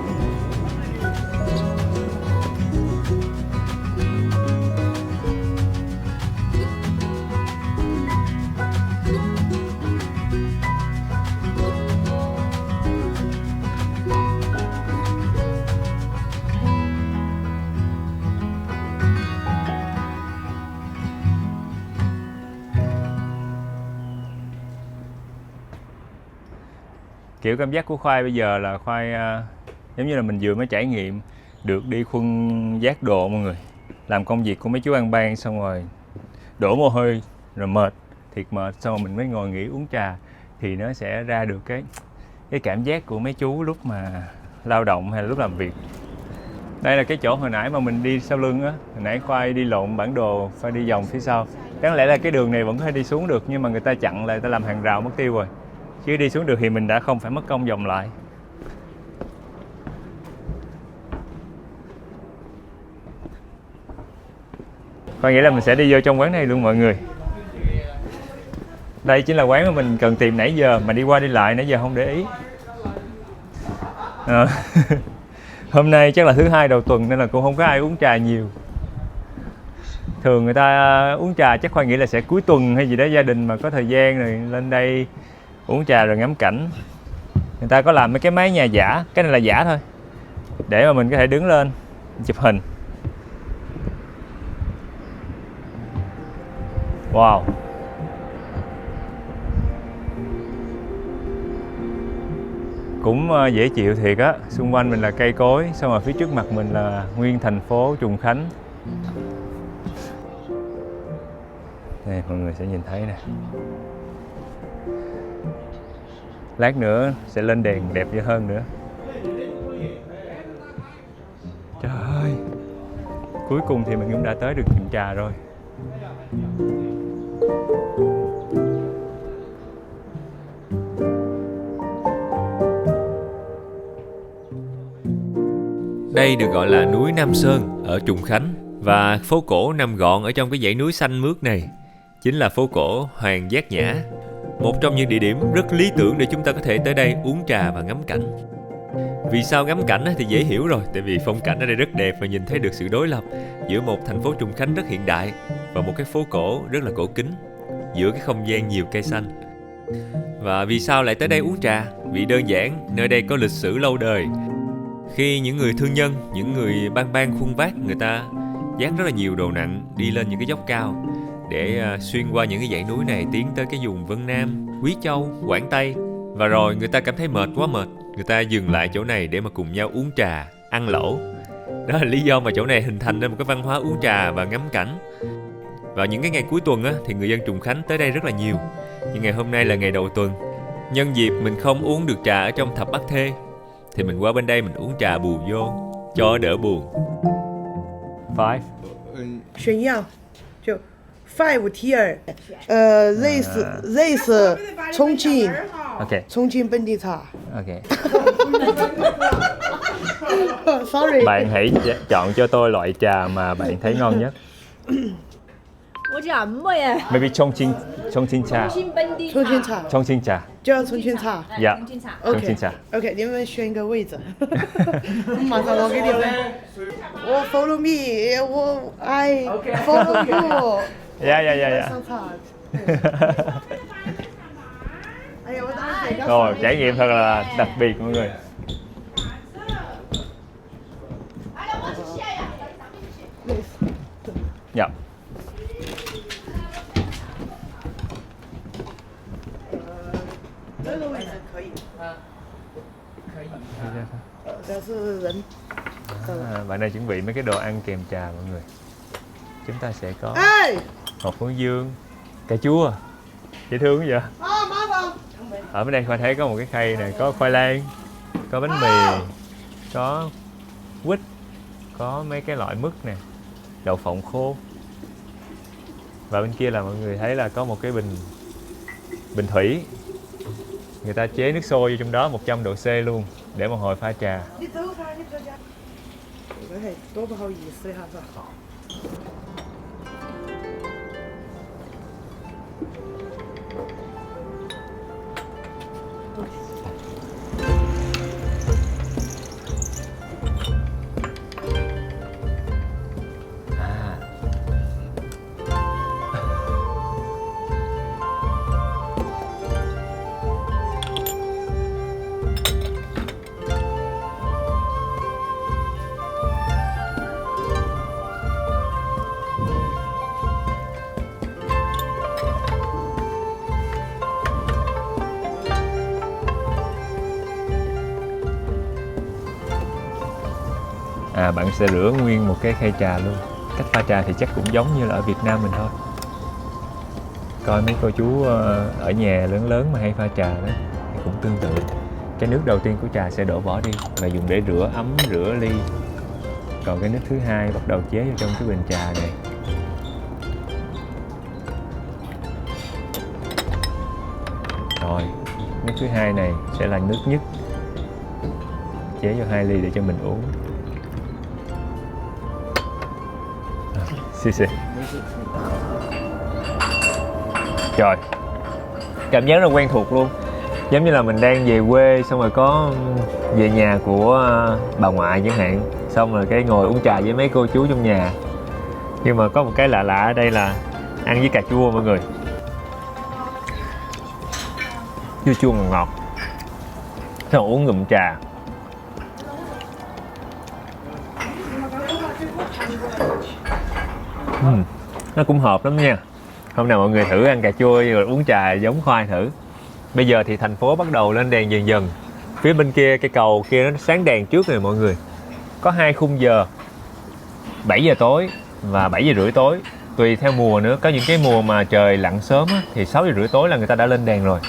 kiểu cảm giác của Khoai bây giờ là Khoai giống như là mình vừa mới trải nghiệm được đi khuân vác đồ mọi người, làm công việc của mấy chú ăn ban xong rồi đổ mồ hôi rồi mệt, thiệt mệt, xong rồi mình mới ngồi nghỉ uống trà thì nó sẽ ra được cái cảm giác của mấy chú lúc mà lao động hay là lúc làm việc. Đây là cái chỗ hồi nãy mà mình đi sau lưng á, hồi nãy Khoai đi lộn bản đồ, Khoai đi vòng phía sau. Đáng lẽ là cái đường này vẫn có thể đi xuống được nhưng mà người ta chặn lại, người ta làm hàng rào mất tiêu rồi. Chứ đi xuống được thì mình đã không phải mất công vòng lại. Khoai nghĩ là mình sẽ đi vô trong quán này luôn mọi người. Đây chính là quán mà mình cần tìm nãy giờ mà đi qua đi lại nãy giờ không để ý. Hôm nay chắc là thứ hai đầu tuần nên là cũng không có ai uống trà nhiều. Thường người ta uống trà chắc Khoai nghĩ là sẽ cuối tuần hay gì đó, gia đình mà có thời gian rồi lên đây uống trà rồi ngắm cảnh. Người ta có làm mấy cái mái nhà giả, cái này là giả thôi, để mà mình có thể đứng lên chụp hình. Wow. Cũng dễ chịu thiệt á, xung quanh mình là cây cối, xong rồi phía trước mặt mình là nguyên thành phố Trùng Khánh. Đây mọi người sẽ nhìn thấy nè. Lát nữa sẽ lên đèn đẹp hơn nữa. Trời ơi, cuối cùng thì mình cũng đã tới được tiệm trà rồi. Đây được gọi là núi Nam Sơn ở Trùng Khánh, và phố cổ nằm gọn ở trong cái dãy núi xanh mướt này chính là phố cổ Hoàng Giác Nhã, một trong những địa điểm rất lý tưởng để chúng ta có thể tới đây uống trà và ngắm cảnh. Vì sao ngắm cảnh thì dễ hiểu rồi, tại vì phong cảnh ở đây rất đẹp và nhìn thấy được sự đối lập giữa một thành phố Trùng Khánh rất hiện đại và một cái phố cổ rất là cổ kính giữa cái không gian nhiều cây xanh. Và vì sao lại tới đây uống trà? Vì đơn giản nơi đây có lịch sử lâu đời. Khi những người thương nhân, những người ban khuân vác, người ta vác rất là nhiều đồ nặng đi lên những cái dốc cao để xuyên qua những cái dãy núi này tiến tới cái vùng Vân Nam, Quý Châu, Quảng Tây. Và rồi người ta cảm thấy mệt, quá mệt, người ta dừng lại chỗ này để mà cùng nhau uống trà, ăn lẩu. Đó là lý do mà chỗ này hình thành nên một cái văn hóa uống trà và ngắm cảnh. Vào những cái ngày cuối tuần thì người dân Trùng Khánh tới đây rất là nhiều. Nhưng ngày hôm nay là ngày đầu tuần. Nhân dịp mình không uống được trà ở trong Thập Bát Thê thì mình qua bên đây mình uống trà bù vô cho đỡ buồn. 5. 选样，就 five tier，race 重庆 Ok, 重庆本地茶 ok. ，sorry， Bạn hãy chọn cho tôi loại trà mà bạn thấy ngon nhất. 我讲么耶？ Maybe Chongqing trà. 本地重庆茶 Chongqing trà. 就要重庆茶 Yeah. 重庆茶。 Chongqing trà. ，OK，你们选一个位置，马上我给你们，我 follow me，我 I follow you， Yeah, yeah, yeah, yeah. 上茶。哎呀，我当时这个 Rồi, trải nghiệm thật là đặc biệt mọi người. Dạ. 这个位置可以，这是人。 Bạn đang chuẩn bị mấy cái đồ ăn kèm trà mọi người. Chúng ta sẽ có 哎， hột hướng dương, cà chua, dễ thương quá vậy. 啊，麻烦。 Ở bên đây Khoai thấy có một cái khay này, có khoai lang, có bánh mì, có quýt, có mấy cái loại mứt nè, đậu phộng khô. Và bên kia là mọi người thấy là có một cái bình thủy. Người ta chế nước sôi vô trong đó 100 độ C luôn để một hồi pha trà. 你走开，你不要讲。这个还多不好意思的哈子。好。 À. À, bạn sẽ rửa nguyên một cái khay trà luôn. Cách pha trà thì chắc cũng giống như là ở Việt Nam mình thôi. Coi mấy cô chú ở nhà lớn lớn mà hay pha trà đó thì cũng tương tự. Cái nước đầu tiên của trà sẽ đổ vỏ đi và dùng để rửa ấm, rửa ly. Còn cái nước thứ hai bắt đầu chế vào trong cái bình trà này. Rồi, nước thứ hai này sẽ là nước nhất. Chế vào 2 ly để cho mình uống. Xì xì. Trời, cảm giác rất quen thuộc luôn. Giống như là mình đang về quê xong rồi có về nhà của bà ngoại chẳng hạn, xong rồi cái ngồi uống trà với mấy cô chú trong nhà. Nhưng mà có một cái lạ lạ ở đây là ăn với cà chua mọi người. Chua chua ngọt ngọt. Xong uống ngụm trà. Nó cũng hợp lắm nha. Hôm nào mọi người thử ăn cà chua rồi uống trà giống khoai thử. Bây giờ thì thành phố bắt đầu lên đèn dần dần. Phía bên kia cây cầu kia nó sáng đèn trước rồi mọi người. Có 2 khung giờ, 7 giờ tối và 7 giờ rưỡi tối. Tùy theo mùa nữa, có những cái mùa mà trời lặn sớm á, thì 6 giờ rưỡi tối là người ta đã lên đèn rồi.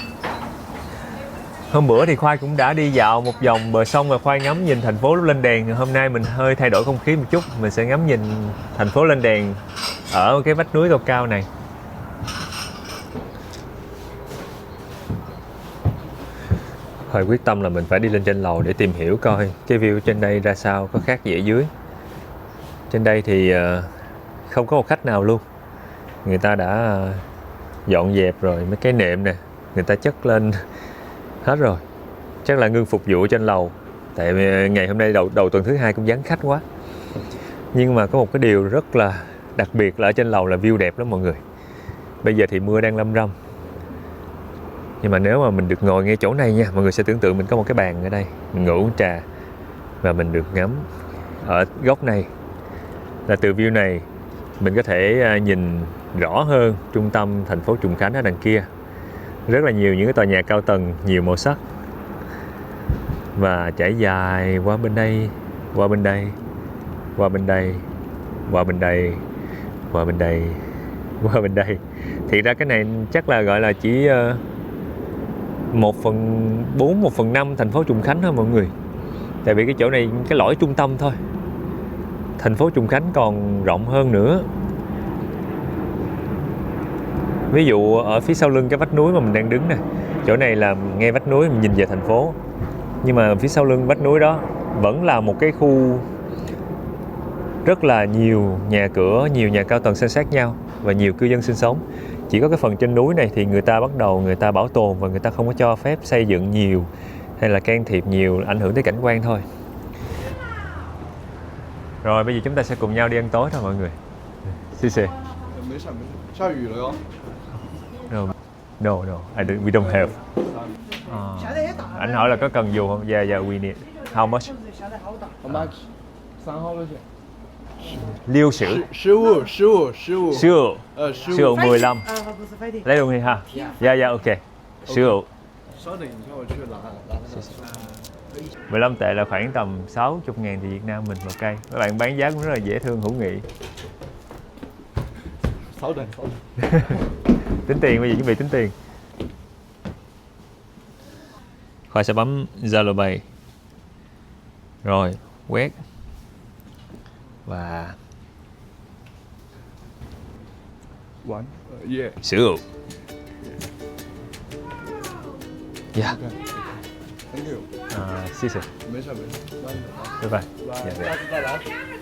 Hôm bữa thì Khoai cũng đã đi dạo một vòng bờ sông và Khoai ngắm nhìn thành phố lúc lên đèn. Hôm nay mình hơi thay đổi không khí một chút, mình sẽ ngắm nhìn thành phố lên đèn ở cái vách núi cao cao này. Khoai quyết tâm là mình phải đi lên trên lầu để tìm hiểu coi cái view trên đây ra sao, có khác gì ở dưới. Trên đây thì không có một khách nào luôn. Người ta đã dọn dẹp rồi, mấy cái nệm nè người ta chất lên hết rồi. Chắc là ngưng phục vụ trên lầu. Tại vì ngày hôm nay đầu tuần thứ 2 cũng vắng khách quá. Nhưng mà có một cái điều rất là đặc biệt là ở trên lầu là view đẹp lắm mọi người. Bây giờ thì mưa đang lâm râm. Nhưng mà nếu mà mình được ngồi ngay chỗ này nha, mọi người sẽ tưởng tượng mình có một cái bàn ở đây, mình ngồi uống trà và mình được ngắm ở góc này. Là từ view này mình có thể nhìn rõ hơn trung tâm thành phố Trùng Khánh ở đằng kia. Rất là nhiều những cái tòa nhà cao tầng, nhiều màu sắc. Và trải dài qua bên đây, qua bên đây, qua bên đây, qua bên đây, qua bên đây, qua bên đây. Thì ra cái này chắc là gọi là chỉ 1/4, 1/5 thành phố Trùng Khánh thôi mọi người. Tại vì cái chỗ này cái lõi trung tâm thôi. Thành phố Trùng Khánh còn rộng hơn nữa. Ví dụ ở phía sau lưng cái vách núi mà mình đang đứng nè, chỗ này là ngay vách núi mình nhìn về thành phố. Nhưng mà phía sau lưng vách núi đó vẫn là một cái khu rất là nhiều nhà cửa, nhiều nhà cao tầng san sát nhau và nhiều cư dân sinh sống. Chỉ có cái phần trên núi này thì người ta bắt đầu người ta bảo tồn và người ta không có cho phép xây dựng nhiều hay là can thiệp nhiều, ảnh hưởng tới cảnh quan thôi. Rồi bây giờ chúng ta sẽ cùng nhau đi ăn tối thôi mọi người. Xì xì. No, we don't have. Anh hỏi là có cần dù không? Yeah, we need. How much? 3号多少钱？6十。15 15. Lấy luôn đi ha. Yeah, ok. 15. 15 tệ là khoảng tầm 60.000 thì Việt Nam mình một cây. Các bạn bán giá cũng rất là dễ thương, hữu nghị. Tính tiền, bây giờ chuẩn bị tính tiền. Khoai sẽ bấm Zalo Pay. Rồi, quét. Và sử dụng. Yeah. Thank you. Xì xì. Bye bye.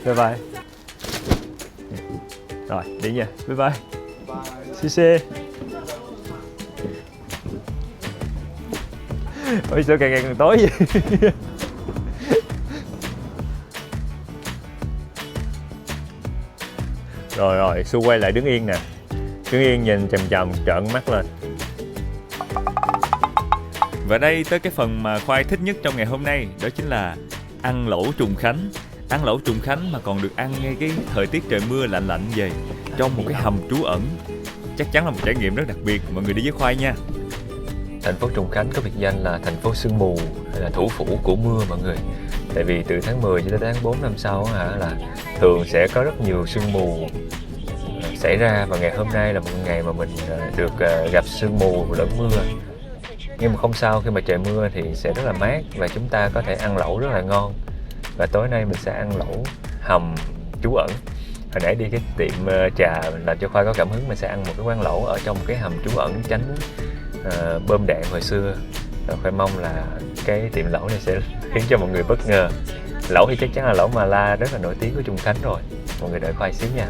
Bye bye. Rồi, đi nha. Bye bye. Xì xì. Ôi sao càng ngày càng tối vậy? Rồi, Su quay lại đứng yên nè. Đứng yên nhìn chằm chằm, trợn mắt lên. Và đây tới cái phần mà Khoai thích nhất trong ngày hôm nay, đó chính là ăn lẩu Trùng Khánh. Ăn lẩu Trùng Khánh mà còn được ăn ngay cái thời tiết trời mưa lạnh lạnh về, trong một cái hầm trú ẩn. Chắc chắn là một trải nghiệm rất đặc biệt, mọi người đi với Khoai nha. thành phố Trùng Khánh có biệt danh là thành phố sương mù hay là thủ phủ của mưa mọi người. Tại vì từ tháng 10 cho tới tháng 4 năm sau là thường sẽ có rất nhiều sương mù xảy ra, và ngày hôm nay là một ngày mà mình được gặp sương mù lẫn mưa. Nhưng mà không sao, khi mà trời mưa thì sẽ rất là mát và chúng ta có thể ăn lẩu rất là ngon. Và tối nay mình sẽ ăn lẩu hầm trú ẩn. Hồi nãy đi cái tiệm trà làm cho Khoa có cảm hứng, mình sẽ ăn một cái quán lẩu ở trong cái hầm trú ẩn tránh bom đạn hồi xưa. Và Khoa mong là cái tiệm lẩu này sẽ khiến cho mọi người bất ngờ. Lẩu thì chắc chắn là lẩu Mà La rất là nổi tiếng của Trùng Khánh rồi. Mọi người đợi Khoa xíu nha.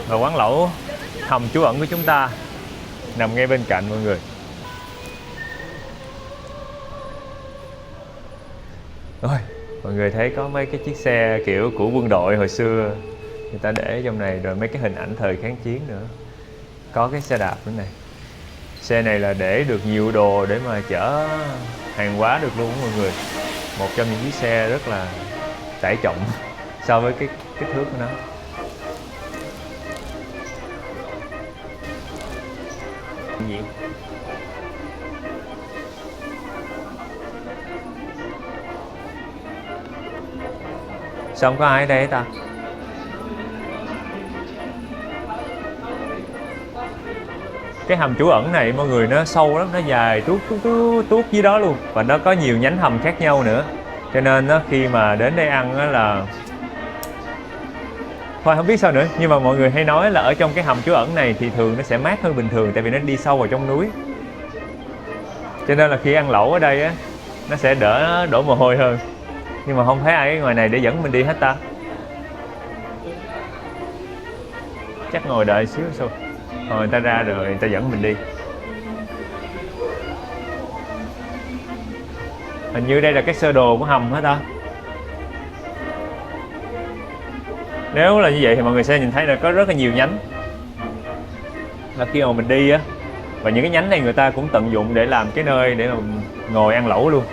Và quán lẩu hầm trú ẩn của chúng ta nằm ngay bên cạnh mọi người. Rồi, mọi người thấy có mấy cái chiếc xe kiểu của quân đội hồi xưa người ta để trong này, rồi mấy cái hình ảnh thời kháng chiến nữa. Có cái xe đạp nữa này. Xe này là để được nhiều đồ để mà chở hàng hóa được luôn mọi người. Một trong những chiếc xe rất là tải trọng so với cái kích thước của nó. Gì? Sao không có ai ở đây ta? Cái hầm trú ẩn này mọi người nó sâu lắm, nó dài tuốt dưới đó luôn. Và nó có nhiều nhánh hầm khác nhau nữa. Cho nên nó khi mà đến đây ăn đó là thôi không biết sao nữa, nhưng mà mọi người hay nói là ở trong cái hầm trú ẩn này thì thường nó sẽ mát hơn bình thường, tại vì nó đi sâu vào trong núi. Cho nên là khi ăn lẩu ở đây á, nó sẽ đỡ đổ mồ hôi hơn. Nhưng mà không thấy ai ở ngoài này để dẫn mình đi hết ta. Chắc ngồi đợi xíu sao. Rồi người ta ra rồi người ta dẫn mình đi. Hình như đây là cái sơ đồ của hầm hết ta. Nếu là như vậy thì mọi người sẽ nhìn thấy là có rất là nhiều nhánh. Là khi mà mình đi á, và những cái nhánh này người ta cũng tận dụng để làm cái nơi để mà ngồi ăn lẩu luôn.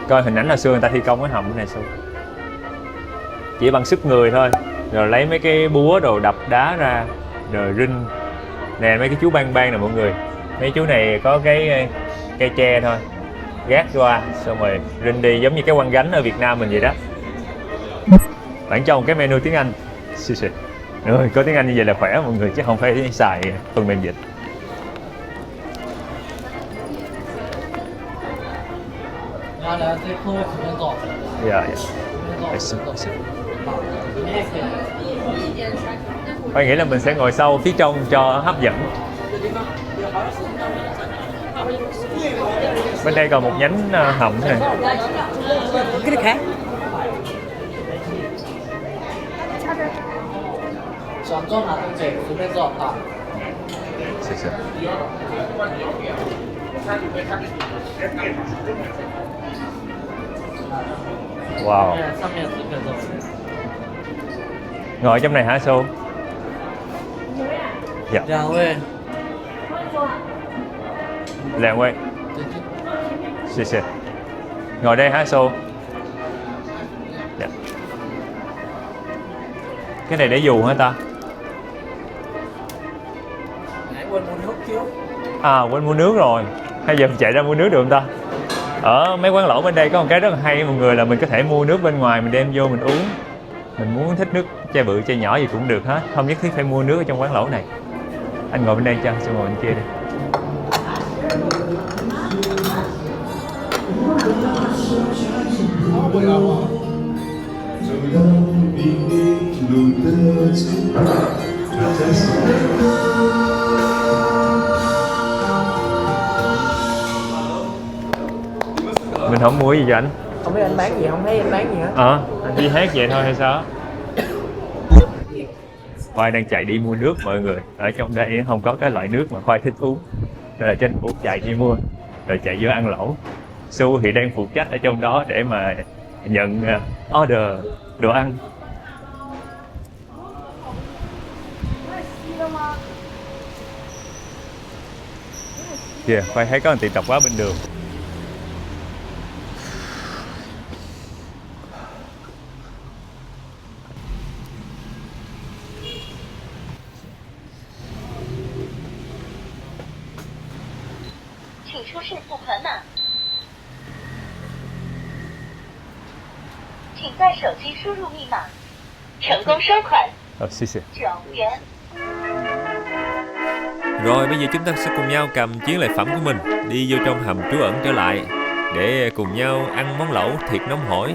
Coi hình ảnh hồi xưa người ta thi công cái hầm này xuống chỉ bằng sức người thôi, rồi lấy mấy cái búa đồ đập đá ra, rồi rinh nè, mấy cái chú bang nè mọi người. Mấy chú này có cái cây tre thôi, gác qua xong rồi rinh đi, giống như cái quăng gánh ở Việt Nam mình vậy đó. Bản trong cái menu tiếng Anh. Rồi, có tiếng Anh như vậy là khỏe mọi người, chứ không phải xài phần mềm dịch. Dạ, Tôi nghĩ là mình sẽ ngồi sau phía trong cho hấp dẫn. Bên đây còn một nhánh hầm này. Cái này khác. Wow. Ngồi trong này hả Su? Dạ. Lẹn quay. Ngồi đây hả Su? Dạ. Cái này để dù hả ta? À, quên mua nước rồi. Hay giờ mình chạy ra mua nước được không ta? Ở mấy quán lẩu bên đây có một cái rất là hay mọi người, là mình có thể mua nước bên ngoài mình đem vô mình uống. Mình muốn thích nước chai bự chai nhỏ gì cũng được hết, không nhất thiết phải mua nước ở trong quán lẩu này. Anh ngồi bên đây cho, xong ngồi bên kia đi. Mình không mua gì cho anh. Không biết anh bán gì, không thấy anh bán gì hết. Anh chỉ hát vậy thôi hay sao? Khoai đang chạy đi mua nước mọi người. Ở trong đây không có cái loại nước mà Khoai thích uống, nên là tranh thủ chạy đi mua, rồi chạy vô ăn lẩu. Su thì đang phụ trách ở trong đó để mà nhận order đồ ăn. Kìa, khoai thấy có một tiệm tạp hóa bên đường. Xin xin. Rồi bây giờ chúng ta sẽ cùng nhau cầm chiến lợi phẩm của mình đi vô trong hầm trú ẩn trở lại để cùng nhau ăn món lẩu thiệt nóng hổi.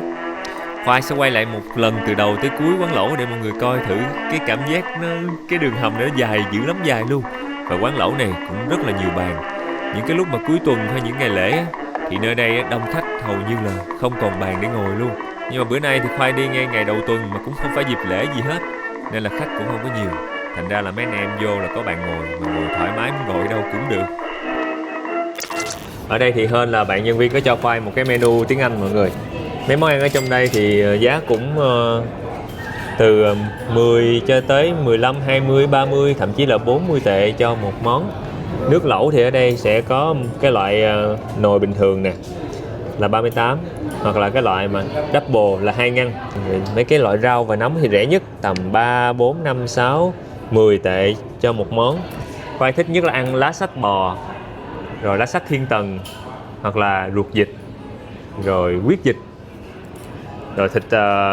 Khoai sẽ quay lại một lần từ đầu tới cuối quán lẩu để mọi người coi thử cái cảm giác cái đường hầm này nó dài dữ lắm, dài luôn. Và quán lẩu này cũng rất là nhiều bàn. Những cái lúc mà cuối tuần hay những ngày lễ thì nơi đây đông khách hầu như là không còn bàn để ngồi luôn. Nhưng mà bữa nay thì Khoai đi ngay ngày đầu tuần mà cũng không phải dịp lễ gì hết, nên là khách cũng không có nhiều. Thành ra là mấy anh em vô là có bàn ngồi, mà ngồi thoải mái muốn ngồi đâu cũng được. Ở đây thì hơn là bạn nhân viên có cho Khoai một cái menu tiếng Anh mọi người. Mấy món ăn ở trong đây thì giá cũng từ 10 cho tới 15, 20, 30, thậm chí là 40 tệ cho một món. Nước lẩu thì ở đây sẽ có cái loại nồi bình thường nè là 38, hoặc là cái loại mà double là 2 ngăn. Mấy cái loại rau và nấm thì rẻ nhất tầm 3, 4, 5, 6, 10 tệ cho một món. Khoai thích nhất là ăn lá sách bò, rồi lá sách thiên tần, hoặc là ruột vịt, rồi huyết vịt, rồi thịt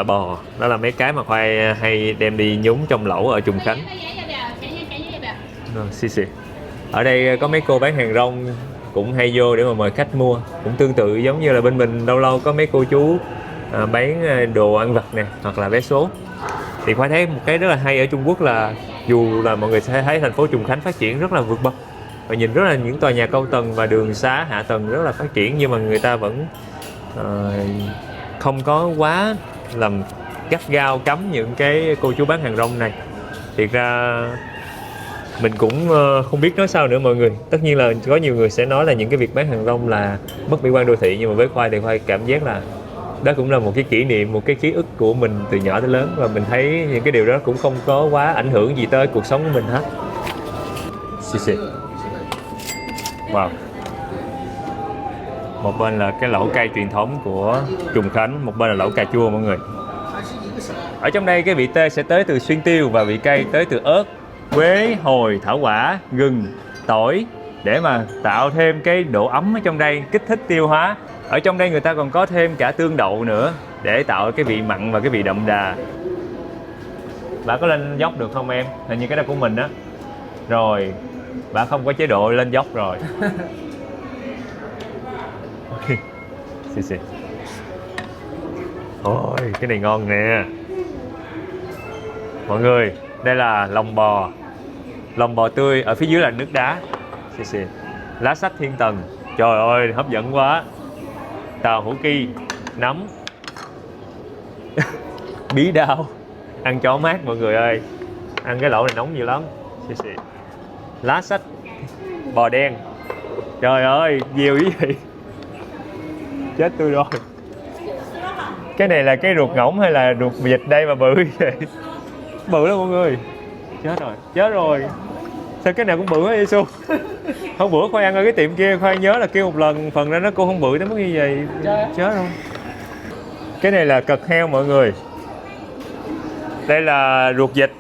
bò. Đó là mấy cái mà Khoai hay đem đi nhúng trong lẩu ở Trùng Khánh. Rồi, xì. Ở đây có mấy cô bán hàng rong cũng hay vô để mà mời khách mua. Cũng tương tự giống như là bên mình lâu lâu có mấy cô chú bán đồ ăn vặt nè, hoặc là vé số. Thì Khoai thấy một cái rất là hay ở Trung Quốc là dù là mọi người sẽ thấy thành phố Trùng Khánh phát triển rất là vượt bậc và nhìn rất là những tòa nhà cao tầng và đường xá hạ tầng rất là phát triển, nhưng mà người ta vẫn không có quá làm gắt gao cấm những cái cô chú bán hàng rong này. Thiệt ra mình cũng không biết nói sao nữa mọi người. Tất nhiên là có nhiều người sẽ nói là những cái việc bán hàng rong là mất mỹ quan đô thị, nhưng mà với Khoai thì Khoai cảm giác là đó cũng là một cái kỷ niệm, một cái ký ức của mình từ nhỏ tới lớn, và mình thấy những cái điều đó cũng không có quá ảnh hưởng gì tới cuộc sống của mình hết. Xì. Wow. Một bên là cái lẩu cay truyền thống của Trùng Khánh, một bên là lẩu cà chua mọi người. Ở trong đây cái vị tê sẽ tới từ xuyên tiêu và vị cay tới từ ớt, quế, hồi, thảo quả, gừng, tỏi để mà tạo thêm cái độ ấm ở trong đây, kích thích tiêu hóa. Ở trong đây người ta còn có thêm cả tương đậu nữa để tạo cái vị mặn và cái vị đậm đà. Bà có lên dốc được không em? Hình như cái đó của mình á. Rồi, bà không có chế độ lên dốc rồi. Xì. Ôi, cái này ngon nè. Mọi người, đây là lòng bò. Lòng bò tươi, ở phía dưới là nước đá. Xì. Lá sách thiên tần. Trời ơi, hấp dẫn quá. Tàu hủ ki, nấm, bí đao, ăn chó mát mọi người ơi. Ăn cái lẩu này nóng nhiều lắm. Lá sách bò đen. Trời ơi, nhiều ý vậy. Chết tôi rồi. Cái này là cái ruột ngỗng hay là ruột vịt đây mà bự vậy? Bự lắm mọi người. Chết rồi. Sao cái nào cũng bự hết vậy Xu? Hôm bữa Khoai ăn ở cái tiệm kia, Khoai nhớ là kêu một lần, phần ra nó cô không bự tới mức như vậy. Chết rồi. Cái này là cật heo mọi người. Đây là ruột vịt.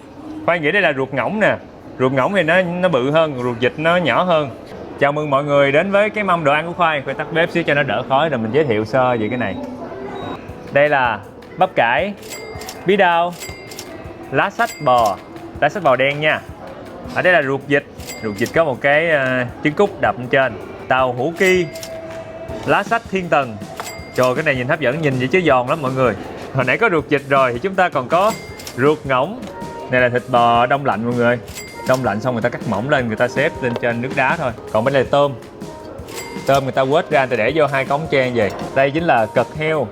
Khoai nghĩ đây là ruột ngỗng nè. Ruột ngỗng thì nó bự hơn, ruột vịt nó nhỏ hơn. Chào mừng mọi người đến với cái mâm đồ ăn của Khoai. Khoai tắt bếp xíu cho nó đỡ khói rồi mình giới thiệu sơ về cái này. Đây là bắp cải, bí đao, lá sách bò đen nha. Ở đây là ruột vịt có một cái trứng cút đập lên trên, tàu hủ ki, lá sách thiên tần. Trời, cái này nhìn hấp dẫn, nhìn vậy chứ giòn lắm mọi người. Hồi nãy có ruột vịt rồi thì chúng ta còn có ruột ngỗng. Này là thịt bò đông lạnh mọi người. Đông lạnh xong người ta cắt mỏng lên, người ta xếp lên trên nước đá thôi. Còn bên này tôm người ta quết ra, người ta để vô 2 cống tre vậy. Đây chính là cật heo.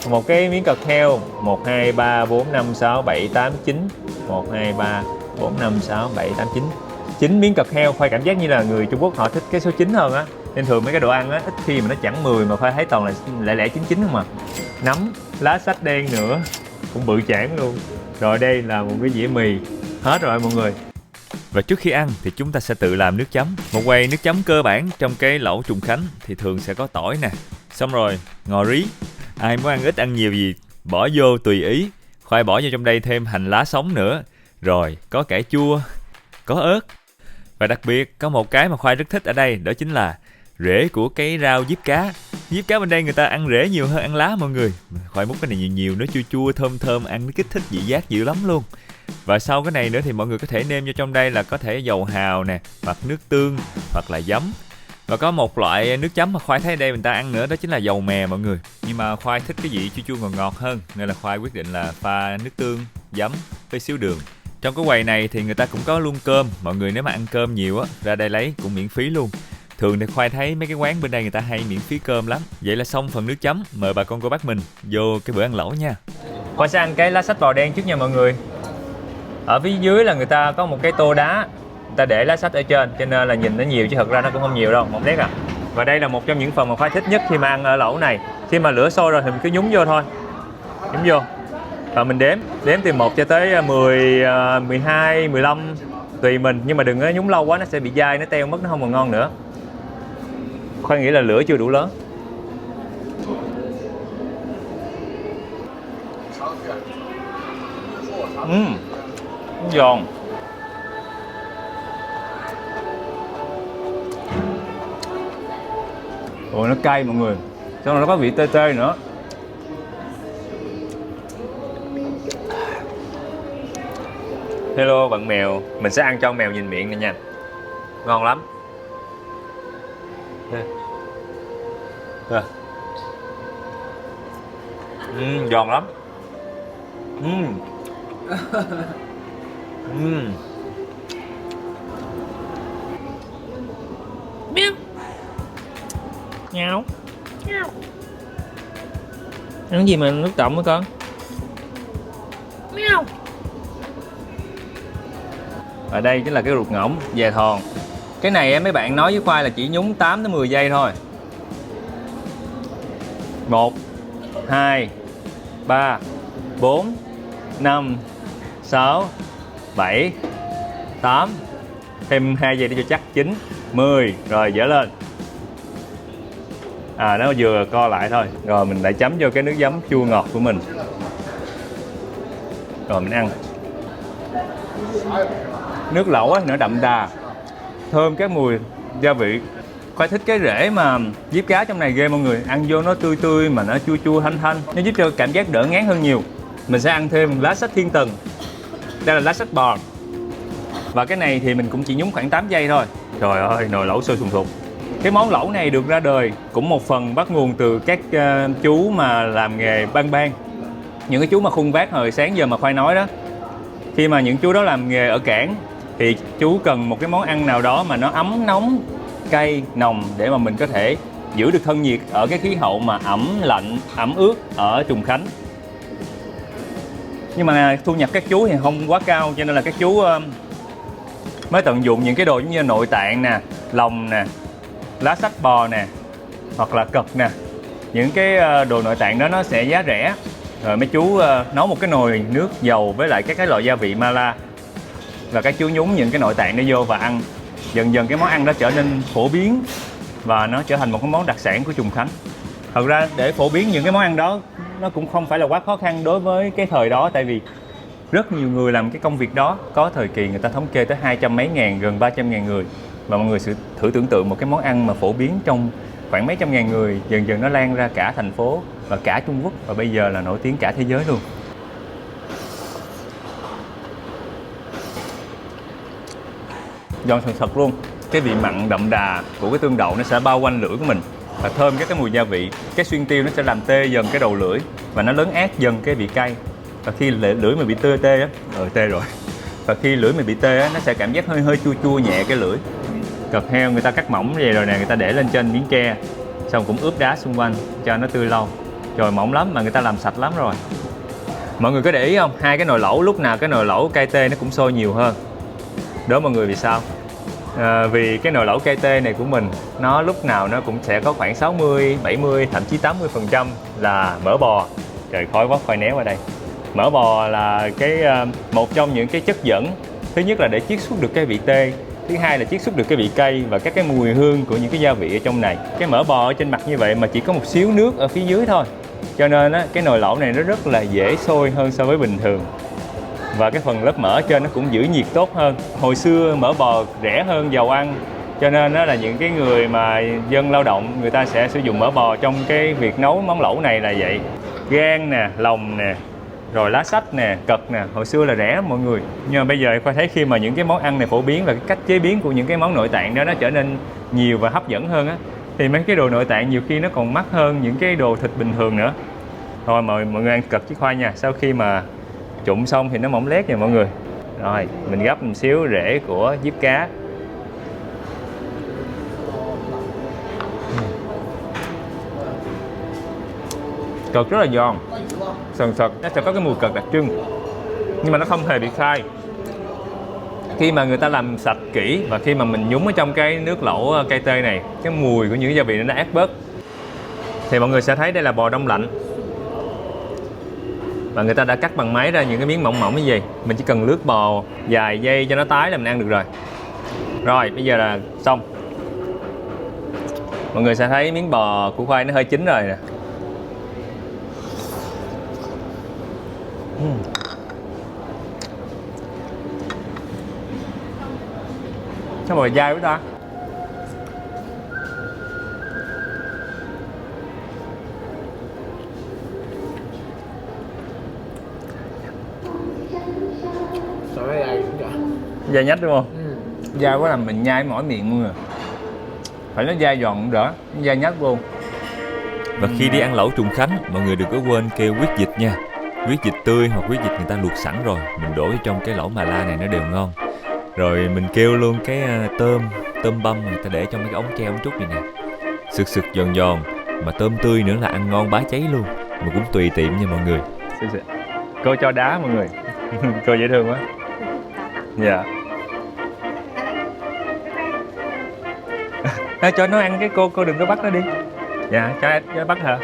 Một cái miếng cật heo 1, 2, 3, 4, 5, 6, 7, 8, 9 1, 2, 3, 4, 5, 6, 7, 8, 9 9 miếng cật heo. Khoai cảm giác như là người Trung Quốc họ thích cái số 9 hơn á. Nên thường mấy cái đồ ăn á, ít khi mà nó chẳng 10 mà Khoai thấy toàn là lẻ 99 không à. Nấm, lá sách đen nữa, cũng bự chảng luôn. Rồi đây là một cái dĩa mì. Hết rồi mọi người. Và trước khi ăn thì chúng ta sẽ tự làm nước chấm. Một quầy nước chấm cơ bản trong cái lẩu Trùng Khánh thì thường sẽ có tỏi nè, xong rồi ngò rí. Ai muốn ăn ít ăn nhiều gì bỏ vô tùy ý. Khoai bỏ vô trong đây thêm hành lá sống nữa. Rồi có cải chua, có ớt. Và đặc biệt có một cái mà Khoai rất thích ở đây, đó chính là rễ của cái rau diếp cá. Diếp cá bên đây người ta ăn rễ nhiều hơn ăn lá mọi người. Khoai múc cái này nhiều nhiều, nó chua chua thơm thơm, ăn nó kích thích vị giác dữ lắm luôn. Và sau cái này nữa thì mọi người có thể nêm vô trong đây là có thể dầu hào nè, hoặc nước tương, hoặc là giấm. Và có một loại nước chấm mà Khoai thấy ở đây người ta ăn nữa, đó chính là dầu mè mọi người. Nhưng mà Khoai thích cái vị chua chua ngọt ngọt hơn, nên là Khoai quyết định là pha nước tương, giấm với xíu đường. Trong cái quầy này thì người ta cũng có luôn cơm. Mọi người nếu mà ăn cơm nhiều á, ra đây lấy cũng miễn phí luôn. Thường thì Khoai thấy mấy cái quán bên đây người ta hay miễn phí cơm lắm. Vậy là xong phần nước chấm, mời bà con cô bác mình vô cái bữa ăn lẩu nha. Khoai sẽ ăn cái lá sách bò đen trước nha mọi người. Ở phía dưới là người ta có một cái tô đá, người ta để lá sách ở trên, cho nên là nhìn nó nhiều chứ thật ra nó cũng không nhiều đâu, một nét à. Và đây là một trong những phần mà Khoai thích nhất khi mà ăn ở lẩu này. Khi mà lửa sôi rồi thì mình cứ nhúng vô thôi, nhúng vô và mình đếm từ 1 cho tới 10, 12, 15 tùy mình, nhưng mà đừng có nhúng lâu quá nó sẽ bị dai, nó teo mất, nó không còn ngon nữa. Khoai nghĩ là lửa chưa đủ lớn. Giòn. Ồ, nó cay mọi người, xong rồi nó có vị tê tê nữa. Hello bạn mèo, mình sẽ ăn cho mèo nhìn miệng này nha. Ngon lắm. Giòn lắm. Miau. Nhau. Miau. Ăn gì mà nước tổng với con? Miau. Và đây chính là cái ruột ngỗng dè thòn. Cái này mấy bạn nói với Khoai là chỉ nhúng 8 đến 10 giây thôi. 1 2 3 4 5 6 7 8, thêm 2 giây để cho chắc, 9 10, rồi dỡ lên. Nó vừa co lại thôi. Rồi mình lại chấm vô cái nước giấm chua ngọt của mình. Rồi mình ăn. Nước lẩu á, nó đậm đà, thơm các mùi gia vị. Khoai thích cái rễ mà diếp cá trong này ghê mọi người. Ăn vô nó tươi tươi mà nó chua chua thanh thanh, nó giúp cho cảm giác đỡ ngán hơn nhiều. Mình sẽ ăn thêm lá sách thiên tần. Đây là lá sách bò. Và cái này thì mình cũng chỉ nhúng khoảng 8 giây thôi. Trời ơi, nồi lẩu sôi sùng sục. Cái món lẩu này được ra đời cũng một phần bắt nguồn từ các chú mà làm nghề ban. Những cái chú mà khuân vác hồi sáng giờ mà Khoai nói đó. Khi mà những chú đó làm nghề ở cảng thì chú cần một cái món ăn nào đó mà nó ấm nóng, cay, nồng để mà mình có thể giữ được thân nhiệt ở cái khí hậu mà ẩm lạnh, ẩm ướt ở Trùng Khánh. Nhưng mà thu nhập các chú thì không quá cao, cho nên là các chú mới tận dụng những cái đồ giống như nội tạng nè, lòng nè, lá sách bò nè, hoặc là cật nè. Những cái đồ nội tạng đó nó sẽ giá rẻ. Rồi mấy chú nấu một cái nồi nước dầu với lại các cái loại gia vị mala, và các chú nhúng những cái nội tạng đó vô và ăn. Dần dần cái món ăn đó trở nên phổ biến và nó trở thành một cái món đặc sản của Trùng Khánh. Thật ra để phổ biến những cái món ăn đó nó cũng không phải là quá khó khăn đối với cái thời đó, tại vì rất nhiều người làm cái công việc đó. Có thời kỳ người ta thống kê tới 200 mấy ngàn, gần 300 ngàn người. Và mọi người thử tưởng tượng một cái món ăn mà phổ biến trong khoảng mấy trăm ngàn người, dần dần nó lan ra cả thành phố và cả Trung Quốc, và bây giờ là nổi tiếng cả thế giới luôn. Giòn sần sật luôn. Cái vị mặn đậm đà của cái tương đậu nó sẽ bao quanh lưỡi của mình và thơm các cái mùi gia vị. Cái xuyên tiêu nó sẽ làm tê dần cái đầu lưỡi và nó lấn át dần cái vị cay. Và khi lưỡi mình bị tê á, tê rồi. Và khi lưỡi mình bị tê á, nó sẽ cảm giác hơi chua chua nhẹ cái lưỡi. Cật heo người ta cắt mỏng vậy rồi nè, người ta để lên trên miếng tre, xong cũng ướp đá xung quanh cho nó tươi lâu. Trời, mỏng lắm mà người ta làm sạch lắm rồi. Mọi người có để ý không? Hai cái nồi lẩu lúc nào cái nồi lẩu cay tê nó cũng sôi nhiều hơn. Đố mọi người vì sao? Vì cái nồi lẩu cay tê này của mình nó lúc nào nó cũng sẽ có khoảng 60, 70, thậm chí 80% là mỡ bò. Trời, khói quá, khoai né qua đây. Mỡ bò là một trong những cái chất dẫn Thứ nhất là để chiết xuất được cái vị tê, thứ hai là chiết xuất được cái vị cay và các cái mùi hương của những cái gia vị ở trong này. Cái mỡ bò ở trên mặt như vậy mà chỉ có một xíu nước ở phía dưới thôi, cho nên á, cái nồi lẩu này nó rất là dễ sôi hơn so với bình thường. Và cái phần lớp mỡ ở trên nó cũng giữ nhiệt tốt hơn. Hồi xưa mỡ bò rẻ hơn dầu ăn, cho nên đó là những cái người mà dân lao động người ta sẽ sử dụng mỡ bò trong cái việc nấu món lẩu này là vậy. Gan nè, lòng nè, rồi lá sách nè, cật nè, hồi xưa là rẻ mọi người. Nhưng mà bây giờ Khoa thấy khi mà những cái món ăn này phổ biến và cái cách chế biến của những cái món nội tạng đó nó trở nên nhiều và hấp dẫn hơn á, thì mấy cái đồ nội tạng nhiều khi nó còn mắc hơn những cái đồ thịt bình thường nữa. Thôi mọi người ăn cật với Khoa nha. Sau khi mà trụng xong thì nó mỏng lét nha mọi người. Rồi mình gắp một xíu rễ của diếp cá. Cật rất là giòn, sần sật, nó sẽ có cái mùi cật đặc trưng, nhưng mà nó không hề bị khai. Khi mà người ta làm sạch kỹ và khi mà mình nhúng ở trong cái nước lẩu cay tê này, cái mùi của những gia vị nó át bớt. Thì mọi người sẽ thấy đây là bò đông lạnh và người ta đã cắt bằng máy ra những cái miếng mỏng mỏng như vậy. Mình chỉ cần lướt bò vài giây cho nó tái là mình ăn được rồi. Rồi bây giờ là xong. Mọi người sẽ thấy miếng bò của Khoai nó hơi chín rồi nè. Sao mà dai quá ta? Dai nhách đúng không? Dai quá làm mình nhai mỏi miệng luôn rồi. Phải nó dai giòn cũng đỡ, dai nhách luôn. Và khi đi ăn lẩu Trùng Khánh, mọi người đừng có quên kêu huyết dịch nha. Huyết dịch tươi hoặc huyết dịch người ta luộc sẵn rồi, mình đổ vào trong cái lẩu mà la này nó đều ngon. Rồi mình kêu luôn cái tôm băm mà người ta để trong cái ống tre ống trúc này nè, sực sực giòn giòn, mà tôm tươi nữa là ăn ngon bá cháy luôn. Mà cũng tùy tiệm nha mọi người. Cô cho đá mọi người. Cô dễ thương quá. Dạ. Cho nó ăn cái cô đừng có bắt nó đi. Dạ, cho nó bắt hả?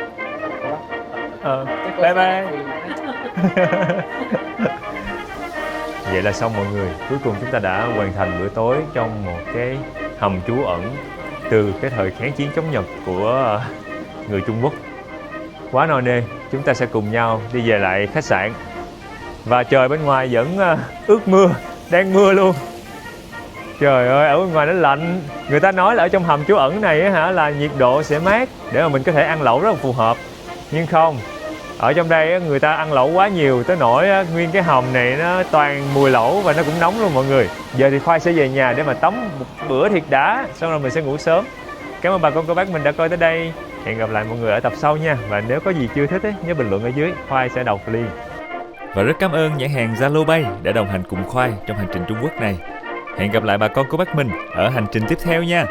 Bye bye. Vậy là xong mọi người. Cuối cùng chúng ta đã hoàn thành bữa tối trong một cái hầm trú ẩn từ cái thời kháng chiến chống Nhật của người Trung Quốc. Quá no nê, chúng ta sẽ cùng nhau đi về lại khách sạn. Và trời bên ngoài vẫn ướt mưa, đang mưa luôn. Trời ơi, ở bên ngoài nó lạnh. Người ta nói là ở trong hầm trú ẩn này là nhiệt độ sẽ mát để mà mình có thể ăn lẩu rất là phù hợp. Nhưng không, ở trong đây người ta ăn lẩu quá nhiều tới nỗi nguyên cái hầm này nó toàn mùi lẩu và nó cũng nóng luôn mọi người. Giờ thì Khoai sẽ về nhà để mà tắm một bữa thiệt đã, xong rồi mình sẽ ngủ sớm. Cảm ơn bà con cô bác mình đã coi tới đây. Hẹn gặp lại mọi người ở tập sau nha. Và nếu có gì chưa thích nhớ bình luận ở dưới, Khoai sẽ đọc liền. Và rất cảm ơn nhãn hàng Zalo Bay đã đồng hành cùng Khoai trong hành trình Trung Quốc này. Hẹn gặp lại bà con cô bác mình ở hành trình tiếp theo nha.